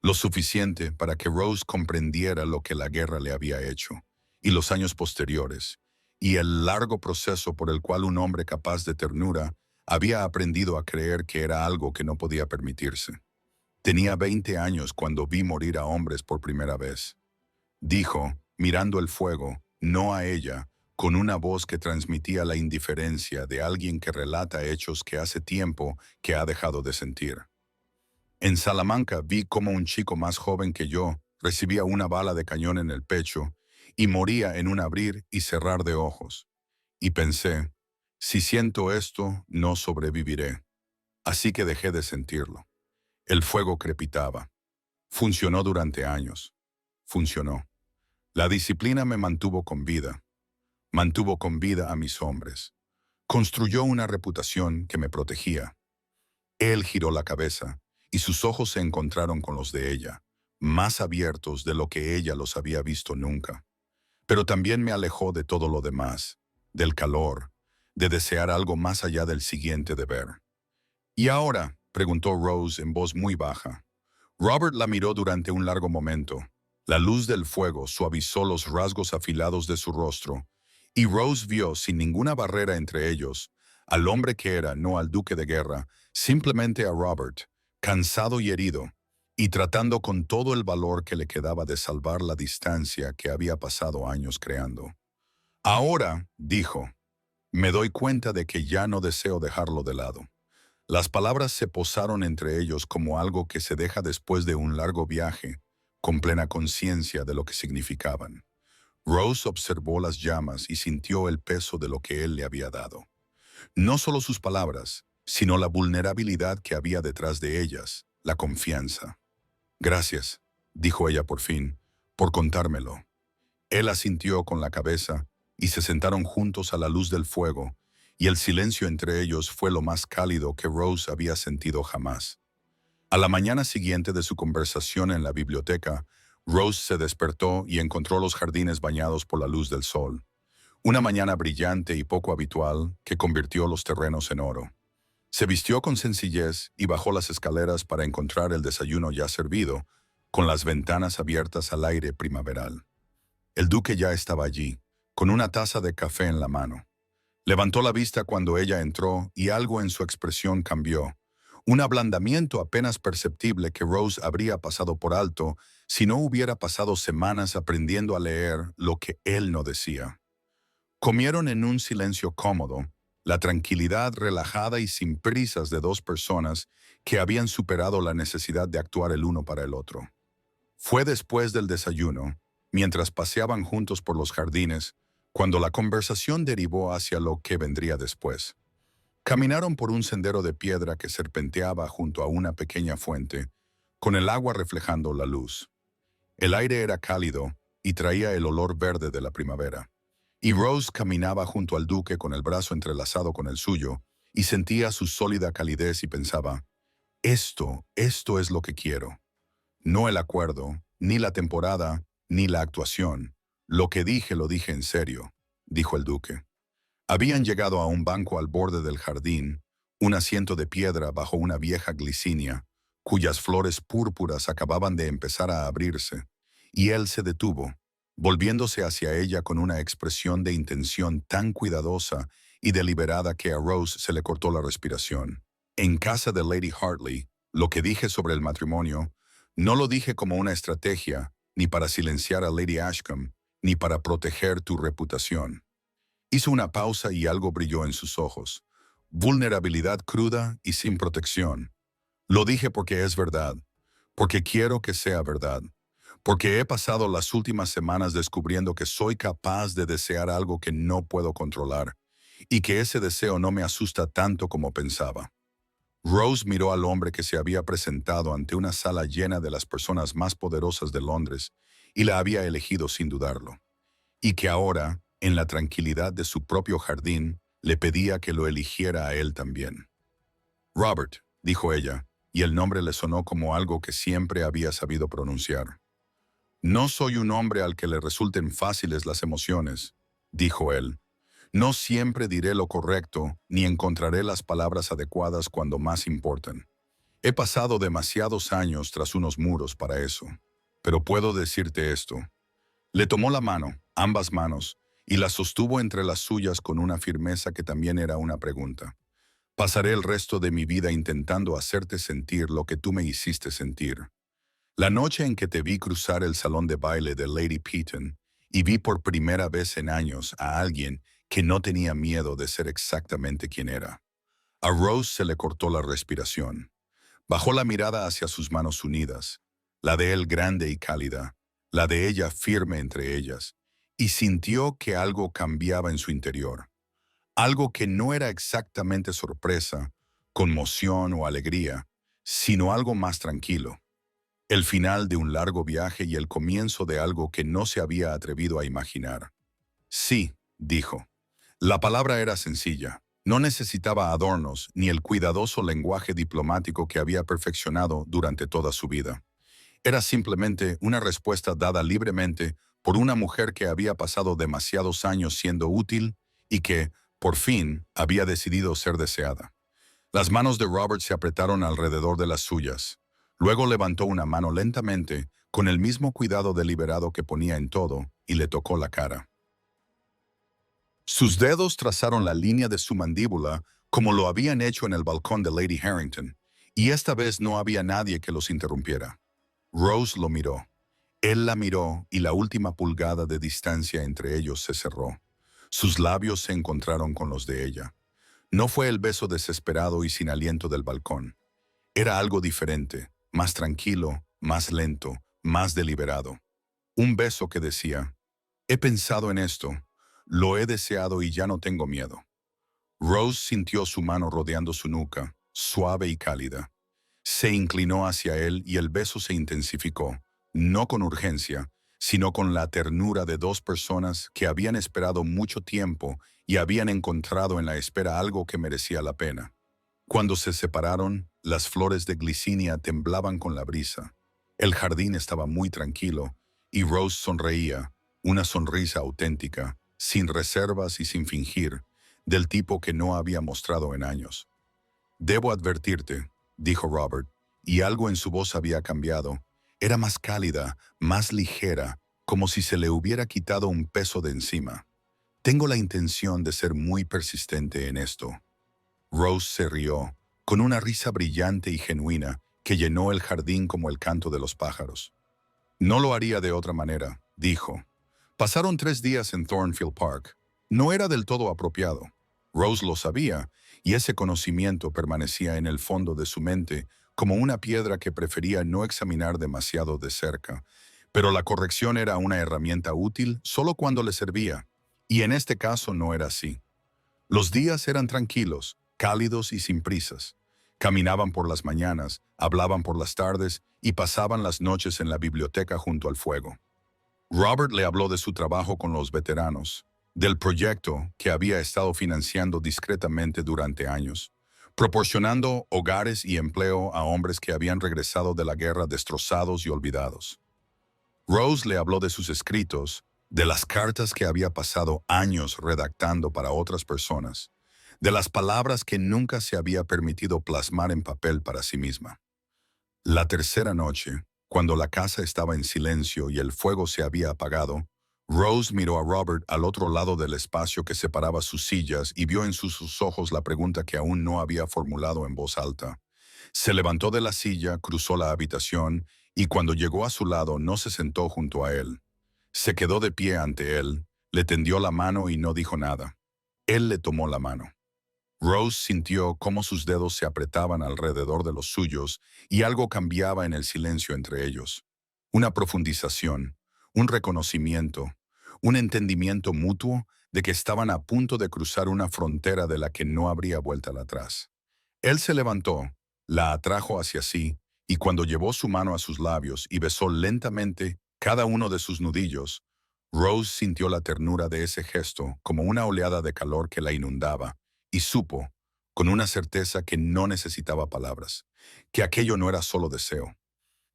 Lo suficiente para que Rose comprendiera lo que la guerra le había hecho, y los años posteriores, y el largo proceso por el cual un hombre capaz de ternura había aprendido a creer que era algo que no podía permitirse. Tenía 20 años cuando vi morir a hombres por primera vez. Dijo, mirando el fuego, no a ella, con una voz que transmitía la indiferencia de alguien que relata hechos que hace tiempo que ha dejado de sentir. En Salamanca vi cómo un chico más joven que yo recibía una bala de cañón en el pecho y moría en un abrir y cerrar de ojos. Y pensé, si siento esto, no sobreviviré. Así que dejé de sentirlo. El fuego crepitaba. Funcionó durante años. Funcionó. La disciplina me mantuvo con vida. Mantuvo con vida a mis hombres. Construyó una reputación que me protegía. Él giró la cabeza, y sus ojos se encontraron con los de ella, más abiertos de lo que ella los había visto nunca. Pero también me alejó de todo lo demás, del calor, de desear algo más allá del siguiente deber. ¿Y ahora?, preguntó Rose en voz muy baja. Robert la miró durante un largo momento. La luz del fuego suavizó los rasgos afilados de su rostro, y Rose vio, sin ninguna barrera entre ellos, al hombre que era, no al duque de guerra, simplemente a Robert, cansado y herido, y tratando con todo el valor que le quedaba de salvar la distancia que había pasado años creando. Ahora, dijo, me doy cuenta de que ya no deseo dejarlo de lado. Las palabras se posaron entre ellos como algo que se deja después de un largo viaje, con plena conciencia de lo que significaban. Rose observó las llamas y sintió el peso de lo que él le había dado. No solo sus palabras, sino la vulnerabilidad que había detrás de ellas, la confianza. Gracias, dijo ella por fin, por contármelo. Él asintió con la cabeza y se sentaron juntos a la luz del fuego, y el silencio entre ellos fue lo más cálido que Rose había sentido jamás. A la mañana siguiente de su conversación en la biblioteca, Rose se despertó y encontró los jardines bañados por la luz del sol. Una mañana brillante y poco habitual que convirtió los terrenos en oro. Se vistió con sencillez y bajó las escaleras para encontrar el desayuno ya servido, con las ventanas abiertas al aire primaveral. El duque ya estaba allí, con una taza de café en la mano. Levantó la vista cuando ella entró y algo en su expresión cambió. Un ablandamiento apenas perceptible que Rose habría pasado por alto si no hubiera pasado semanas aprendiendo a leer lo que él no decía. Comieron en un silencio cómodo, la tranquilidad relajada y sin prisas de dos personas que habían superado la necesidad de actuar el uno para el otro. Fue después del desayuno, mientras paseaban juntos por los jardines, cuando la conversación derivó hacia lo que vendría después. Caminaron por un sendero de piedra que serpenteaba junto a una pequeña fuente, con el agua reflejando la luz. El aire era cálido y traía el olor verde de la primavera. Y Rose caminaba junto al duque con el brazo entrelazado con el suyo, y sentía su sólida calidez y pensaba, esto es lo que quiero. No el acuerdo, ni la temporada, ni la actuación. Lo que dije lo dije en serio, dijo el duque. Habían llegado a un banco al borde del jardín, un asiento de piedra bajo una vieja glicinia, cuyas flores púrpuras acababan de empezar a abrirse, y él se detuvo, volviéndose hacia ella con una expresión de intención tan cuidadosa y deliberada que a Rose se le cortó la respiración. En casa de Lady Hartley, lo que dije sobre el matrimonio, no lo dije como una estrategia, ni para silenciar a Lady Ashcombe, ni para proteger tu reputación. Hizo una pausa y algo brilló en sus ojos. Vulnerabilidad cruda y sin protección. Lo dije porque es verdad, porque quiero que sea verdad, porque he pasado las últimas semanas descubriendo que soy capaz de desear algo que no puedo controlar, y que ese deseo no me asusta tanto como pensaba. Rose miró al hombre que se había presentado ante una sala llena de las personas más poderosas de Londres y la había elegido sin dudarlo, y que ahora, en la tranquilidad de su propio jardín, le pedía que lo eligiera a él también. Robert, dijo ella, y el nombre le sonó como algo que siempre había sabido pronunciar. No soy un hombre al que le resulten fáciles las emociones, dijo él. No siempre diré lo correcto, ni encontraré las palabras adecuadas cuando más importan. He pasado demasiados años tras unos muros para eso. Pero puedo decirte esto. Le tomó la mano, ambas manos, y la sostuvo entre las suyas con una firmeza que también era una pregunta. Pasaré el resto de mi vida intentando hacerte sentir lo que tú me hiciste sentir. La noche en que te vi cruzar el salón de baile de Lady Peaton y vi por primera vez en años a alguien que no tenía miedo de ser exactamente quien era. A Rose se le cortó la respiración. Bajó la mirada hacia sus manos unidas, la de él grande y cálida, la de ella firme entre ellas, y sintió que algo cambiaba en su interior. Algo que no era exactamente sorpresa, conmoción o alegría, sino algo más tranquilo. El final de un largo viaje y el comienzo de algo que no se había atrevido a imaginar. Sí, dijo. La palabra era sencilla. No necesitaba adornos ni el cuidadoso lenguaje diplomático que había perfeccionado durante toda su vida. Era simplemente una respuesta dada libremente por una mujer que había pasado demasiados años siendo útil y que, por fin, había decidido ser deseada. Las manos de Robert se apretaron alrededor de las suyas. Luego levantó una mano lentamente, con el mismo cuidado deliberado que ponía en todo, y le tocó la cara. Sus dedos trazaron la línea de su mandíbula como lo habían hecho en el balcón de Lady Harrington, y esta vez no había nadie que los interrumpiera. Rose lo miró. Él la miró y la última pulgada de distancia entre ellos se cerró. Sus labios se encontraron con los de ella. No fue el beso desesperado y sin aliento del balcón. Era algo diferente, más tranquilo, más lento, más deliberado. Un beso que decía, he pensado en esto, lo he deseado y ya no tengo miedo. Rose sintió su mano rodeando su nuca, suave y cálida. Se inclinó hacia él y el beso se intensificó, no con urgencia, sino con la ternura de dos personas que habían esperado mucho tiempo y habían encontrado en la espera algo que merecía la pena. Cuando se separaron, las flores de glicinia temblaban con la brisa. El jardín estaba muy tranquilo y Rose sonreía, una sonrisa auténtica, sin reservas y sin fingir, del tipo que no había mostrado en años. Debo advertirte, dijo Robert, y algo en su voz había cambiado. Era más cálida, más ligera, como si se le hubiera quitado un peso de encima. Tengo la intención de ser muy persistente en esto. Rose se rió, con una risa brillante y genuina que llenó el jardín como el canto de los pájaros. No lo haría de otra manera, dijo. Pasaron 3 días en Thornfield Park. No era del todo apropiado. Rose lo sabía, y ese conocimiento permanecía en el fondo de su mente como una piedra que prefería no examinar demasiado de cerca. Pero la corrección era una herramienta útil solo cuando le servía, y en este caso no era así. Los días eran tranquilos, cálidos y sin prisas. Caminaban por las mañanas, hablaban por las tardes y pasaban las noches en la biblioteca junto al fuego. Robert le habló de su trabajo con los veteranos, del proyecto que había estado financiando discretamente durante años, proporcionando hogares y empleo a hombres que habían regresado de la guerra destrozados y olvidados. Rose le habló de sus escritos, de las cartas que había pasado años redactando para otras personas, de las palabras que nunca se había permitido plasmar en papel para sí misma. La tercera noche, cuando la casa estaba en silencio y el fuego se había apagado, Rose miró a Robert al otro lado del espacio que separaba sus sillas y vio en sus ojos la pregunta que aún no había formulado en voz alta. Se levantó de la silla, cruzó la habitación y cuando llegó a su lado no se sentó junto a él. Se quedó de pie ante él, le tendió la mano y no dijo nada. Él le tomó la mano. Rose sintió cómo sus dedos se apretaban alrededor de los suyos y algo cambiaba en el silencio entre ellos. una profundización, un reconocimiento, un entendimiento mutuo de que estaban a punto de cruzar una frontera de la que no habría vuelta atrás. Él se levantó, la atrajo hacia sí, y cuando llevó su mano a sus labios y besó lentamente cada uno de sus nudillos, Rose sintió la ternura de ese gesto como una oleada de calor que la inundaba, y supo, con una certeza que no necesitaba palabras, que aquello no era solo deseo.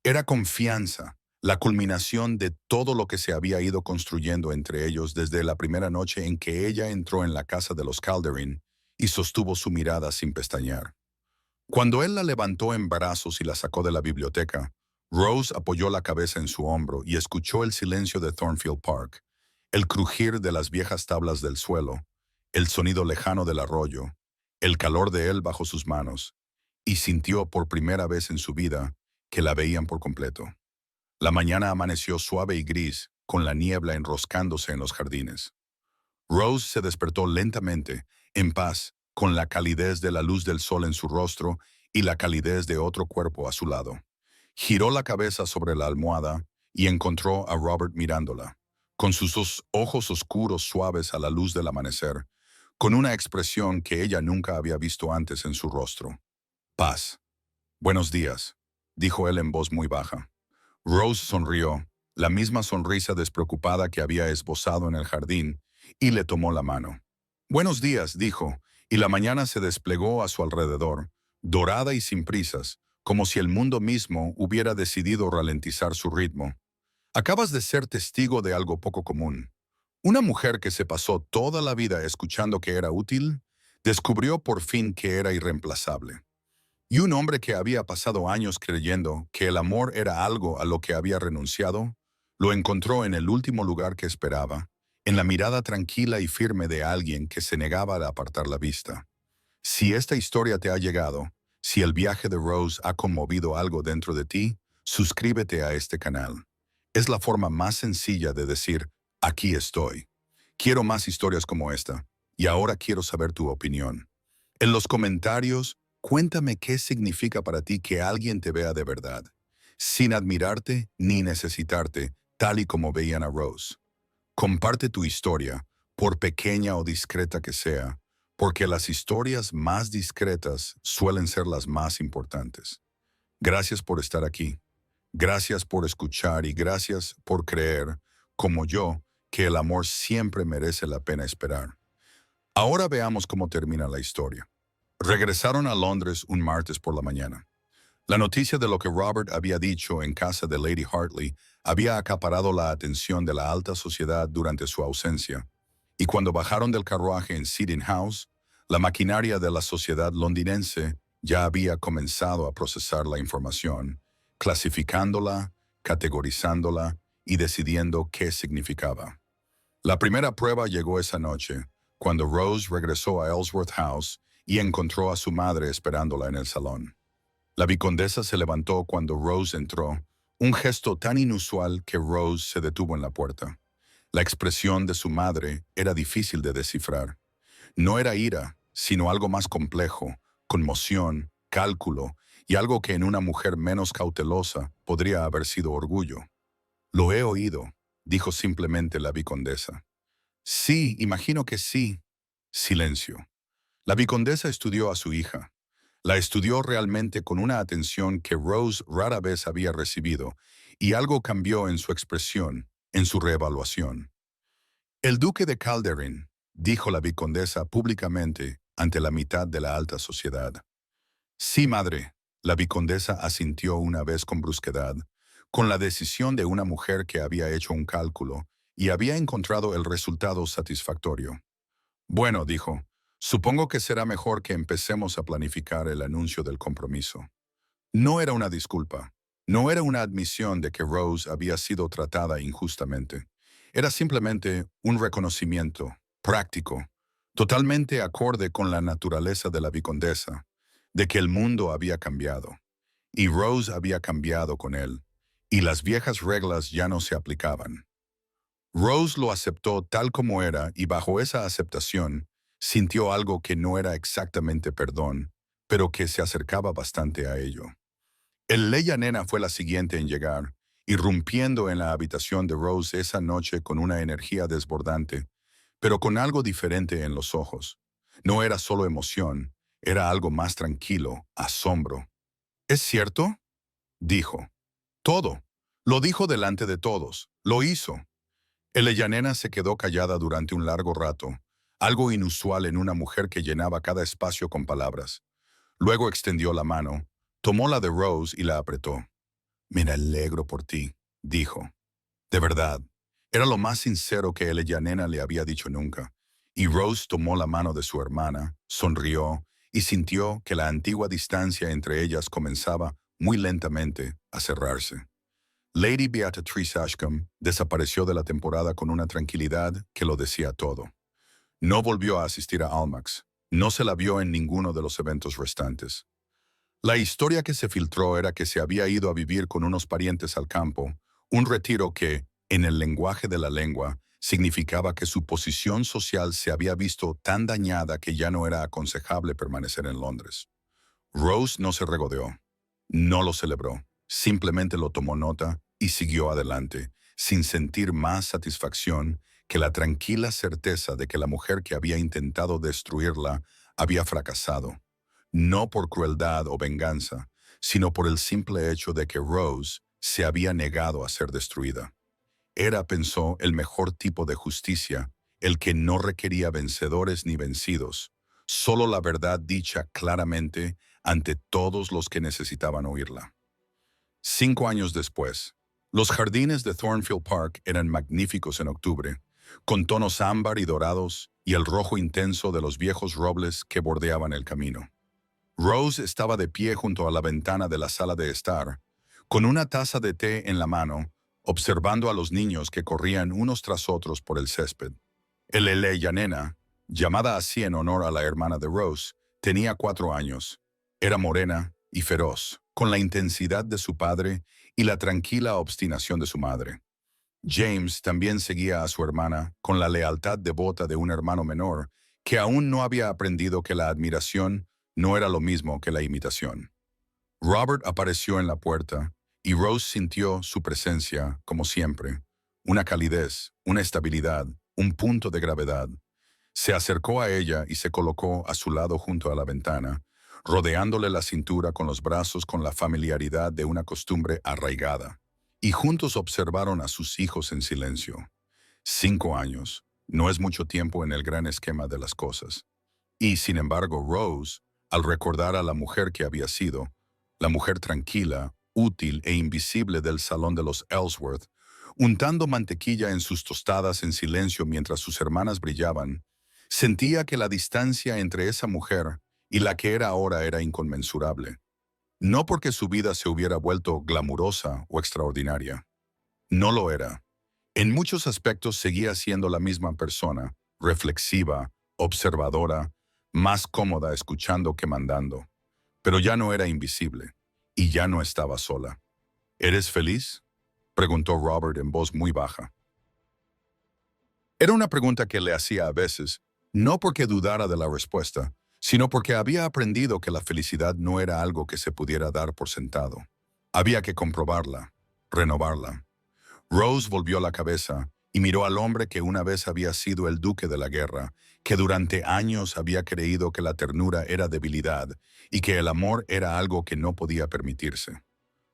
Era confianza, la culminación de todo lo que se había ido construyendo entre ellos desde la primera noche en que ella entró en la casa de los Calderin y sostuvo su mirada sin pestañear. Cuando él la levantó en brazos y la sacó de la biblioteca, Rose apoyó la cabeza en su hombro y escuchó el silencio de Thornfield Park, el crujir de las viejas tablas del suelo, el sonido lejano del arroyo, el calor de él bajo sus manos, y sintió por primera vez en su vida que la veían por completo. La mañana amaneció suave y gris, con la niebla enroscándose en los jardines. Rose se despertó lentamente, en paz, con la calidez de la luz del sol en su rostro y la calidez de otro cuerpo a su lado. Giró la cabeza sobre la almohada y encontró a Robert mirándola, con sus ojos oscuros suaves a la luz del amanecer, con una expresión que ella nunca había visto antes en su rostro. Paz. Buenos días, dijo él en voz muy baja. Rose sonrió, la misma sonrisa despreocupada que había esbozado en el jardín, y le tomó la mano. Buenos días, dijo, y la mañana se desplegó a su alrededor, dorada y sin prisas, como si el mundo mismo hubiera decidido ralentizar su ritmo. Acabas de ser testigo de algo poco común. Una mujer que se pasó toda la vida escuchando que era útil, descubrió por fin que era irreemplazable. Y un hombre que había pasado años creyendo que el amor era algo a lo que había renunciado, lo encontró en el último lugar que esperaba, en la mirada tranquila y firme de alguien que se negaba a apartar la vista. Si esta historia te ha llegado, si el viaje de Rose ha conmovido algo dentro de ti, suscríbete a este canal. Es la forma más sencilla de decir, aquí estoy. Quiero más historias como esta, y ahora quiero saber tu opinión. En los comentarios, cuéntame qué significa para ti que alguien te vea de verdad, sin admirarte ni necesitarte, tal y como veían a Rose. Comparte tu historia, por pequeña o discreta que sea, porque las historias más discretas suelen ser las más importantes. Gracias por estar aquí. Gracias por escuchar y gracias por creer, como yo, que el amor siempre merece la pena esperar. Ahora veamos cómo termina la historia. Regresaron a Londres un martes por la mañana. La noticia de lo que Robert había dicho en casa de Lady Hartley había acaparado la atención de la alta sociedad durante su ausencia, y cuando bajaron del carruaje en Seating House, la maquinaria de la sociedad londinense ya había comenzado a procesar la información, clasificándola, categorizándola y decidiendo qué significaba. La primera prueba llegó esa noche, cuando Rose regresó a Ellsworth House y encontró a su madre esperándola en el salón. La vicondesa se levantó cuando Rose entró, un gesto tan inusual que Rose se detuvo en la puerta. La expresión de su madre era difícil de descifrar. No era ira, sino algo más complejo, conmoción, cálculo y algo que en una mujer menos cautelosa podría haber sido orgullo. Lo he oído, dijo simplemente la vicondesa. Sí, imagino que sí. Silencio. La vicondesa estudió a su hija. La estudió realmente con una atención que Rose rara vez había recibido, y algo cambió en su expresión, en su reevaluación. El duque de Calderin, dijo la vicondesa públicamente ante la mitad de la alta sociedad. Sí, madre, la vicondesa asintió una vez con brusquedad, con la decisión de una mujer que había hecho un cálculo y había encontrado el resultado satisfactorio. Bueno, dijo, supongo que será mejor que empecemos a planificar el anuncio del compromiso. No era una disculpa, no era una admisión de que Rose había sido tratada injustamente. Era simplemente un reconocimiento, práctico, totalmente acorde con la naturaleza de la vicondesa, de que el mundo había cambiado, y Rose había cambiado con él, y las viejas reglas ya no se aplicaban. Rose lo aceptó tal como era y bajo esa aceptación sintió algo que no era exactamente perdón, pero que se acercaba bastante a ello. El Leia Nena fue la siguiente en llegar, irrumpiendo en la habitación de Rose esa noche con una energía desbordante, pero con algo diferente en los ojos. No era solo emoción, era algo más tranquilo, asombro. ¿Es cierto? Dijo. Todo. Lo dijo delante de todos. Lo hizo. Eleyanena se quedó callada durante un largo rato, algo inusual en una mujer que llenaba cada espacio con palabras. Luego extendió la mano, tomó la de Rose y la apretó. Me alegro por ti, dijo. De verdad, era lo más sincero que Eleyanena le había dicho nunca. Y Rose tomó la mano de su hermana, sonrió y sintió que la antigua distancia entre ellas comenzaba muy lentamente a cerrarse. Lady Beatrice Ashcombe desapareció de la temporada con una tranquilidad que lo decía todo. No volvió a asistir a Almax. No se la vio en ninguno de los eventos restantes. La historia que se filtró era que se había ido a vivir con unos parientes al campo, un retiro que, en el lenguaje de la lengua, significaba que su posición social se había visto tan dañada que ya no era aconsejable permanecer en Londres. Rose no se regodeó, no lo celebró, simplemente lo tomó nota y siguió adelante, sin sentir más satisfacción que la tranquila certeza de que la mujer que había intentado destruirla había fracasado, no por crueldad o venganza, sino por el simple hecho de que Rose se había negado a ser destruida. Era, pensó, el mejor tipo de justicia, el que no requería vencedores ni vencidos, solo la verdad dicha claramente ante todos los que necesitaban oírla. 5 años después, los jardines de Thornfield Park eran magníficos en octubre, con tonos ámbar y dorados y el rojo intenso de los viejos robles que bordeaban el camino. Rose estaba de pie junto a la ventana de la sala de estar, con una taza de té en la mano, observando a los niños que corrían unos tras otros por el césped. Eleyanena, llamada así en honor a la hermana de Rose, tenía 4 años. Era morena y feroz, con la intensidad de su padre y la tranquila obstinación de su madre. James también seguía a su hermana con la lealtad devota de un hermano menor que aún no había aprendido que la admiración no era lo mismo que la imitación. Robert apareció en la puerta y Rose sintió su presencia, como siempre, una calidez, una estabilidad, un punto de gravedad. Se acercó a ella y se colocó a su lado junto a la ventana, rodeándole la cintura con los brazos con la familiaridad de una costumbre arraigada. Y juntos observaron a sus hijos en silencio. 5 años, no es mucho tiempo en el gran esquema de las cosas. Y, sin embargo, Rose, al recordar a la mujer que había sido, la mujer tranquila, útil e invisible del salón de los Ellsworth, untando mantequilla en sus tostadas en silencio mientras sus hermanas brillaban, sentía que la distancia entre esa mujer y la que era ahora era inconmensurable. No porque su vida se hubiera vuelto glamurosa o extraordinaria. No lo era. En muchos aspectos seguía siendo la misma persona, reflexiva, observadora, más cómoda escuchando que mandando. Pero ya no era invisible, y ya no estaba sola. ¿Eres feliz?, preguntó Robert en voz muy baja. Era una pregunta que le hacía a veces, no porque dudara de la respuesta, sino porque había aprendido que la felicidad no era algo que se pudiera dar por sentado. Había que comprobarla, renovarla. Rose volvió la cabeza y miró al hombre que una vez había sido el duque de la guerra, que durante años había creído que la ternura era debilidad y que el amor era algo que no podía permitirse.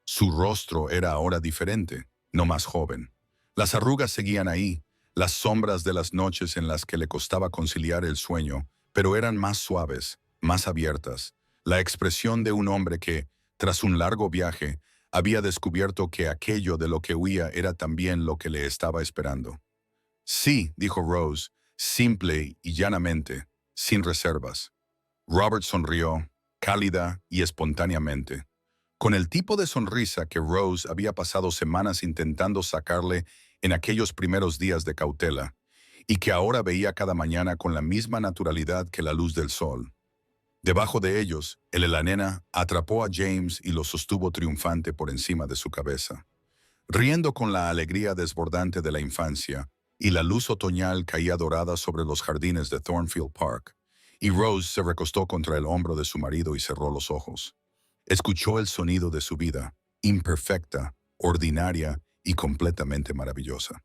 Su rostro era ahora diferente, no más joven. Las arrugas seguían ahí, las sombras de las noches en las que le costaba conciliar el sueño, pero eran más suaves, más abiertas. La expresión de un hombre que, tras un largo viaje, había descubierto que aquello de lo que huía era también lo que le estaba esperando. Sí, dijo Rose, simple y llanamente, sin reservas. Robert sonrió, cálida y espontáneamente, con el tipo de sonrisa que Rose había pasado semanas intentando sacarle en aquellos primeros días de cautela, y que ahora veía cada mañana con la misma naturalidad que la luz del sol. Debajo de ellos, Eleyanena atrapó a James y lo sostuvo triunfante por encima de su cabeza. Riendo con la alegría desbordante de la infancia, y la luz otoñal caía dorada sobre los jardines de Thornfield Park, y Rose se recostó contra el hombro de su marido y cerró los ojos. Escuchó el sonido de su vida, imperfecta, ordinaria y completamente maravillosa.